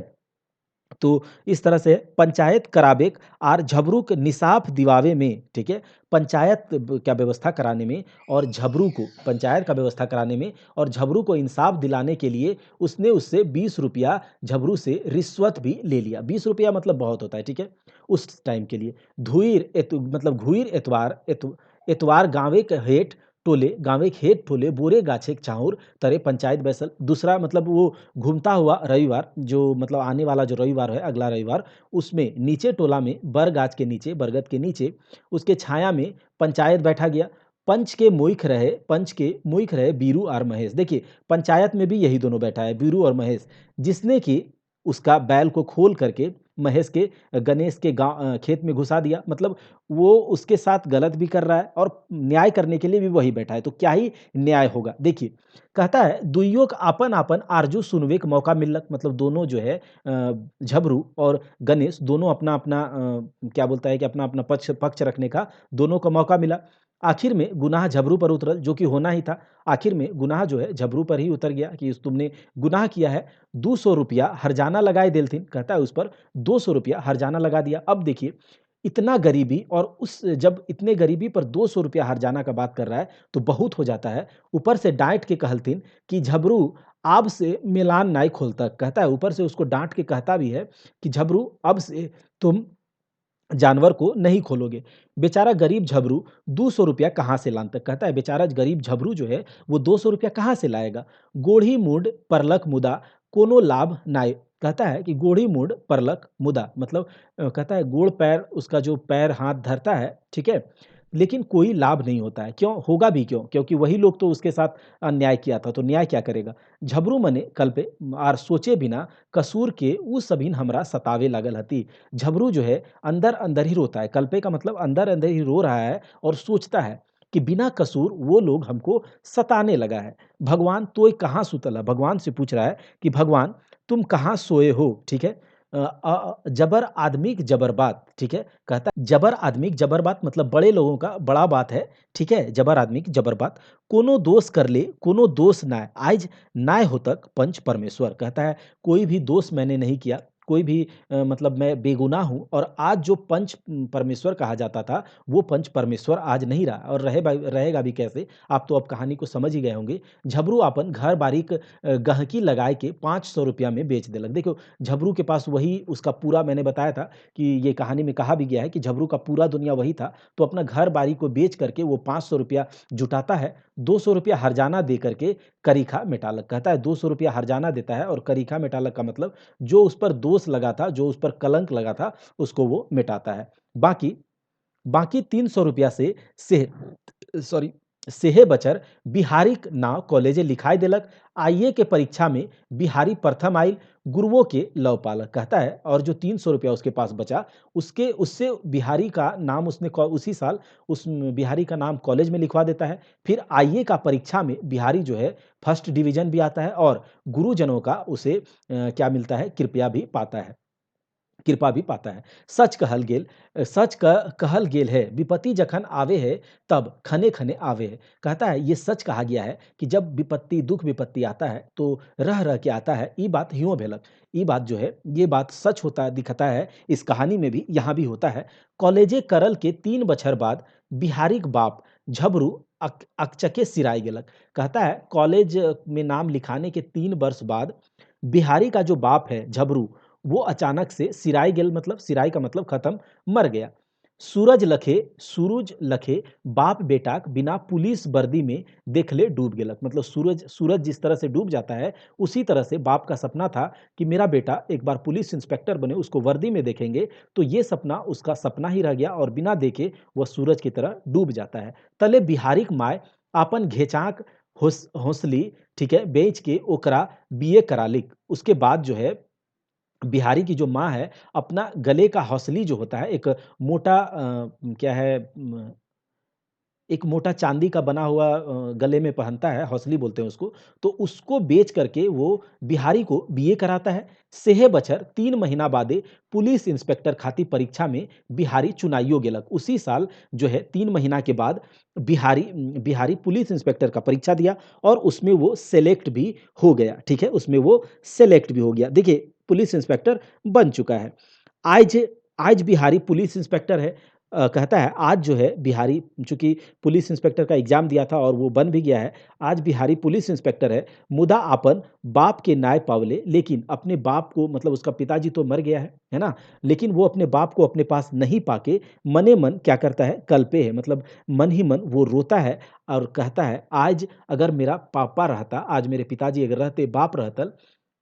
तो इस तरह से पंचायत कराबेक आर झबरूक निसाफ दिवावे में, ठीक है? पंचायत का व्यवस्था कराने में और झबरू को पंचायत का व्यवस्था कराने में और झबरू को इंसाफ दिलाने के लिए उसने उससे ₹20 झबरू से रिश्वत भी ले लिया। ₹20 मतलब बहुत होता है, ठीक है? उस टाइम के लिए। मतलब घुइर एतवार गाँवे के हेठ टोले गाँवे के हेठ टोले बोरे गाछे चाउर तरे पंचायत बैसल। दूसरा मतलब वो घूमता हुआ रविवार जो मतलब आने वाला जो रविवार है, अगला रविवार, उसमें नीचे टोला में बरगाछ के नीचे, बरगद के नीचे उसके छाया में पंचायत बैठा गया। पंच के मुइख रहे बीरू और महेश। देखिए, पंचायत में भी यही दोनों बैठा है, बीरू और महेश, जिसने कि उसका बैल को खोल करके महेश के गणेश के खेत में घुसा दिया। मतलब वो उसके साथ गलत भी कर रहा है और न्याय करने के लिए भी वही बैठा है। तो क्या ही न्याय होगा? देखिए, कहता है दुइयों का आपन-आपन आरजू सुनवे के मौका मिललक। मतलब दोनों जो है झबरू और गणेश दोनों अपना-अपना क्या बोलता है कि अपना-अपना पक्ष पक्ष रखने का दोनों को मौका मिला। आखिर में गुनाह झबरू पर उतरल जो कि होना ही था। आखिर में गुनाह जो है झबरू पर ही उतर गया कि तुमने गुनाह किया है। ₹200 हर्जाना लगाए देलथिन। कहता है उस पर ₹200 हर्जाना लगा दिया। अब देखिए इतना गरीबी और उस जब इतने गरीबी पर ₹200 हर्जाना का बात कर रहा है तो बहुत हो जाता है। ऊपर से डाँट के कहलथिन कि झबरू अब से मिलान नाई खोलतक। कहता है ऊपर से उसको डाँट के कहता भी है कि झबरू अब से तुम जानवर को नहीं खोलोगे। बेचारा गरीब झबरू ₹200 कहाँ से लान तक। कहता है बेचारा गरीब झबरू जो है वो ₹200 कहाँ से लाएगा? गोढ़ी मूढ़ परलक मुदा कोनो लाभ नाय। कहता है कि गोढ़ी मूढ़ परलक मुदा मतलब कहता है गोड़ पैर उसका जो पैर हाथ धरता है, ठीक है? लेकिन कोई लाभ नहीं होता है। क्यों? होगा भी क्यों? क्योंकि वही लोग तो उसके साथ अन्याय किया था, तो न्याय क्या करेगा? झबरू मने कल पे आर सोचे बिना कसूर के उ सभिन हमरा सतावे लागल हती। झबरू जो है अंदर-अंदर ही रोता है। कल्पे का मतलब अंदर-अंदर ही रो रहा है और सोचता है कि बिना कसूर वो लोग हमको सताने लगा है। भगवान तोय कहाँ सुतल है? भगवान से पूछ रहा है कि भगवान तुम कहाँ सोए हो? ठीक है? जबर आदमीक जबर बात, ठीक है? कहता है जबर आदमीक जबर बात मतलब बड़े लोगों का बड़ा बात है, ठीक है? जबर आदमीक जबर बात। कोनो दोष कर ले, कोनो दोष नाय, आइज नाय होतक पंच परमेश्वर। कहता है कोई भी दोष मैंने नहीं किया, कोई भी मतलब मैं बेगुनाह हूँ और आज जो पंच परमेश्वर कहा जाता था, वो पंच परमेश्वर आज नहीं रहा और रहेगा भी कैसे? आप तो अब कहानी को समझ ही गए होंगे। झबरू अपन घर-बारी क गहकी लगाए के ₹500 में बेच देलक। देखो, झबरू के पास वही उसका पूरा मैंने बताया था कि ये कहानी में कहा भी गया है कि झबरू का पूरा दुनिया वही था, तो अपना घर-बारी को बेच करके वो ₹500 जुटाता है, ₹200 हर्जाना दे करके करीखा मेटालक। कहता है ₹200 हर्जाना देता है और करीखा मेटालक का मतलब जो उस पर दोष लगा था, जो उस पर कलंक लगा था, उसको वो मिटाता है। बाकी बाकी ₹300 से सॉरी सेहे बचर बिहारीक नाव कॉलेजे लिखाए देलक। आईए के परीक्षा में बिहारी प्रथम आइल, गुरुओं के लव पालक। कहता है और जो ₹300 उसके पास बचा, उसके उससे बिहारी का नाम उसने उसी साल उस बिहारी का नाम कॉलेज में लिखवा देता है। फिर आईए का परीक्षा में बिहारी जो है फर्स्ट डिवीज़न भी आता है और गुरुजनों का उसे क्या मिलता है? कृपा भी पाता है। सच कहल गेल है, विपत्ति जखन आवे है, तब खने-खने आवे है। कहता है ये सच कहा गया है कि जब विपत्ति, दुःख विपत्ति आता है, तो रह-रह के आता है। ई बात हियों भेलक। ई बात जो है, ये बात सच होता दिखता है, इस कहानी में भी, यहाँ भी होता है। कॉलेजे करल के 3 बछर बाद बिहारीक बाप झबरू अकचके सिराय गेलक। कहता है कॉलेज में नाम लिखाने के 3 वर्ष बाद बिहारी का जो बाप है झबरू वो अचानक से सिराय गेल मतलब सिराय का मतलब खत्म, मर गया। सूरज लखे बाप बेटाक बिना पुलिस वर्दी में देखले डूब गेलक। मतलब सूरज सूरज जिस तरह से डूब जाता है, उसी तरह से बाप का सपना था कि मेरा बेटा एक बार पुलिस इंस्पेक्टर बने, उसको वर्दी में देखेंगे तो ये सपना उसका सपना ही रह गया और बिना देखे वह सूरज की तरह डूब जाता है। तले बिहारीक माय आपन घेचाक हौसली, ठीक है, बेच के ओकरा बीए करालिक। उसके बाद जो है बिहारी की जो माँ है, अपना गले का हौसली जो होता है, एक मोटा क्या है एक मोटा चांदी का बना हुआ गले में पहनता है, हौसली बोलते हैं उसको, तो उसको बेच करके वो बिहारी को बीए कराता है। सेहे बछर 3 महीना बादे पुलिस इंस्पेक्टर खातिर परीक्षा में बिहारी चुनाइयो गेलक। उसी साल जो है 3 महीना के बाद बिहारी पुलिस इंस्पेक्टर का परीक्षा दिया और उसमें वो सेलेक्ट भी हो गया, ठीक है? उसमें वो सेलेक्ट भी हो गया। देखिए, पुलिस इंस्पेक्टर बन चुका है। आज आज बिहारी पुलिस इंस्पेक्टर है। कहता है आज जो है बिहारी, चूँकि पुलिस इंस्पेक्टर का एग्ज़ाम दिया था और वो बन भी गया है। आज बिहारी पुलिस इंस्पेक्टर है, मुदा आपन बाप के न्याय पावले, लेकिन अपने बाप को, मतलब उसका पिताजी तो मर गया है ना? लेकिन वो अपने बाप को अपने पास नहीं पाके मने मन क्या करता है, कल्पे है, मतलब मन ही मन वो रोता है और कहता है आज अगर मेरा पापा रहता, आज मेरे पिताजी अगर रहते, बाप रहतल,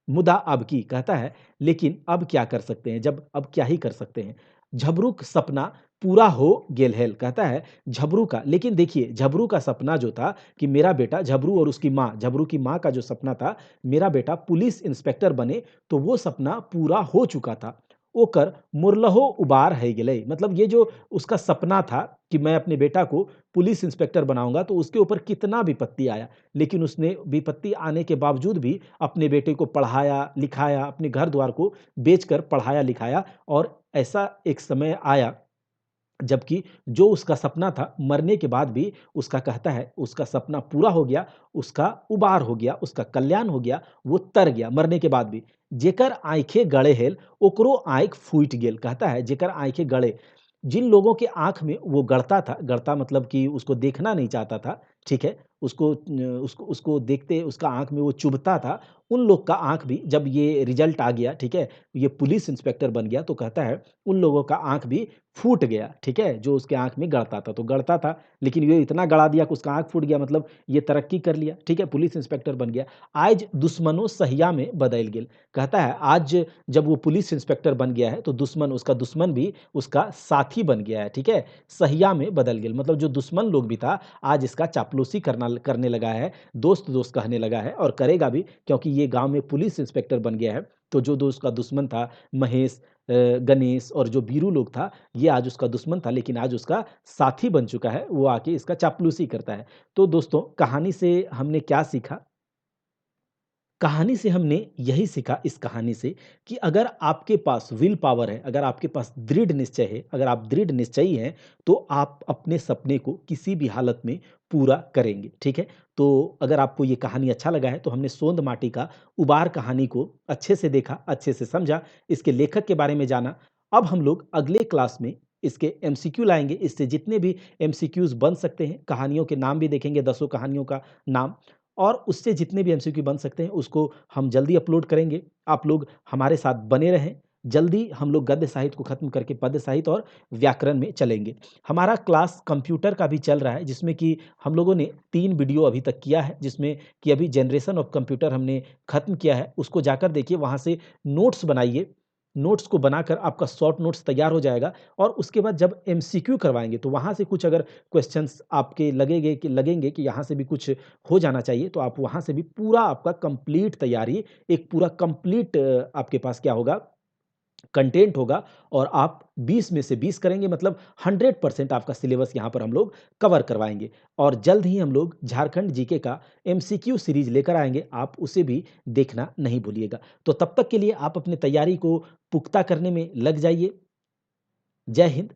मुदा अब की, कहता है लेकिन अब क्या कर सकते हैं, जब अब क्या ही कर सकते हैं। झबरूक सपना पूरा हो गेल हेल, कहता है झबरू का, लेकिन देखिए झबरू का सपना जो था कि मेरा बेटा, झबरू और उसकी माँ, झबरू की माँ का जो सपना था, मेरा बेटा पुलिस इंस्पेक्टर बने, तो वो सपना पूरा हो चुका था। ओकर मुरलहो उबार है गेलै, मतलब ये जो उसका सपना था कि मैं अपने बेटा को पुलिस इंस्पेक्टर बनाऊंगा, तो उसके ऊपर कितना विपत्ति आया, लेकिन उसने विपत्ति आने के बावजूद भी अपने बेटे को पढ़ाया लिखाया, अपने घर द्वार को बेचकर पढ़ाया लिखाया और ऐसा एक समय आया जबकि जो उसका सपना था, मरने के बाद भी उसका, कहता है उसका सपना पूरा हो गया, उसका उबार हो गया, उसका कल्याण हो गया, वो तर गया मरने के बाद भी। जेकर आँखें गड़े हेल, ओकरो आँख फूट गेल, कहता है जेकर आँखें गड़े, जिन लोगों के आँख में वो गड़ता था, गड़ता मतलब कि उसको देखना नहीं चाहता था, ठीक है? उसको देखते उसका आँख में वो चुभता था, उन लोग का आँख भी, जब ये रिज़ल्ट आ गया, ठीक है? ये पुलिस इंस्पेक्टर बन गया, तो कहता है उन लोगों का आँख भी फूट गया, ठीक है? जो उसके आँख में गड़ता था, तो गड़ता था, लेकिन ये इतना गड़ा दिया कि उसका आँख फूट गया, मतलब ये तरक्की कर लिया, ठीक है? पुलिस इंस्पेक्टर बन गया। आज दुश्मनों सहिया में बदल गेल, कहता है आज जब वो पुलिस इंस्पेक्टर बन गया है, तो उसका दुश्मन भी उसका साथी बन गया है, ठीक है? सहिया में बदल गेल, मतलब जो दुश्मन लोग भी था, आज इसका चापलूसी करने लगा है, दोस्त-दोस्त कहने लगा है और करेगा भी, क्योंकि ये गाँव में पुलिस इंस्पेक्टर बन गया है। तो जो उसका दुश्मन था, महेश, गणेश और जो बीरू लोग था, ये आज उसका दुश्मन था, लेकिन आज उसका साथी बन चुका है, वो आके इसका चापलूसी करता है। तो दोस्तों, कहानी से हमने क्या सीखा? कहानी से हमने यही सीखा, इस कहानी से, कि अगर आपके पास विल पावर है, अगर आपके पास दृढ़ निश्चय है, अगर आप दृढ़ निश्चयी हैं, तो आप अपने सपने को किसी भी हालत में पूरा करेंगे, ठीक है? तो अगर आपको ये कहानी अच्छा लगा है, तो हमने सोंद माटी का उबार कहानी को अच्छे से देखा, अच्छे से समझा, इसके लेखक के बारे में जाना। अब हम लोग अगले क्लास में इसके एमसीक्यू लाएँगे, इससे जितने भी एमसीक्यूज़ बन सकते हैं, कहानियों के नाम भी देखेंगे, दसों कहानियों का नाम, और उससे जितने भी एमसीक्यू बन सकते हैं, उसको हम जल्दी अपलोड करेंगे। आप लोग हमारे साथ बने रहें। जल्दी हम लोग गद्य साहित्य को खत्म करके पद्य साहित्य और व्याकरण में चलेंगे। हमारा क्लास कंप्यूटर का भी चल रहा है, जिसमें कि हम लोगों ने 3 वीडियो अभी तक किया है, जिसमें कि अभी जनरेशन ऑफ कंप्यूटर हमने खत्म किया है। उसको जाकर देखिए, वहाँ से नोट्स बनाइए। नोट्स को बनाकर आपका शॉर्ट नोट्स तैयार हो जाएगा और उसके बाद जब एमसीक्यू करवाएँगे, तो वहाँ से कुछ अगर क्वेश्चंस आपके लगेंगे कि यहाँ से भी कुछ हो जाना चाहिए, तो आप वहाँ से भी पूरा आपका कंप्लीट तैयारी, एक पूरा कंप्लीट आपके पास क्या होगा, कंटेंट होगा और आप 20 में से 20 करेंगे, मतलब 100% आपका सिलेबस यहाँ पर हम लोग कवर करवाएँगे। और जल्द ही हम लोग झारखंड जीके का एमसीक्यू सीरीज़ लेकर आएँगे, आप उसे भी देखना नहीं भूलिएगा। तो तब तक के लिए आप अपनी तैयारी को पुख्ता करने में लग जाइए। जय हिंद।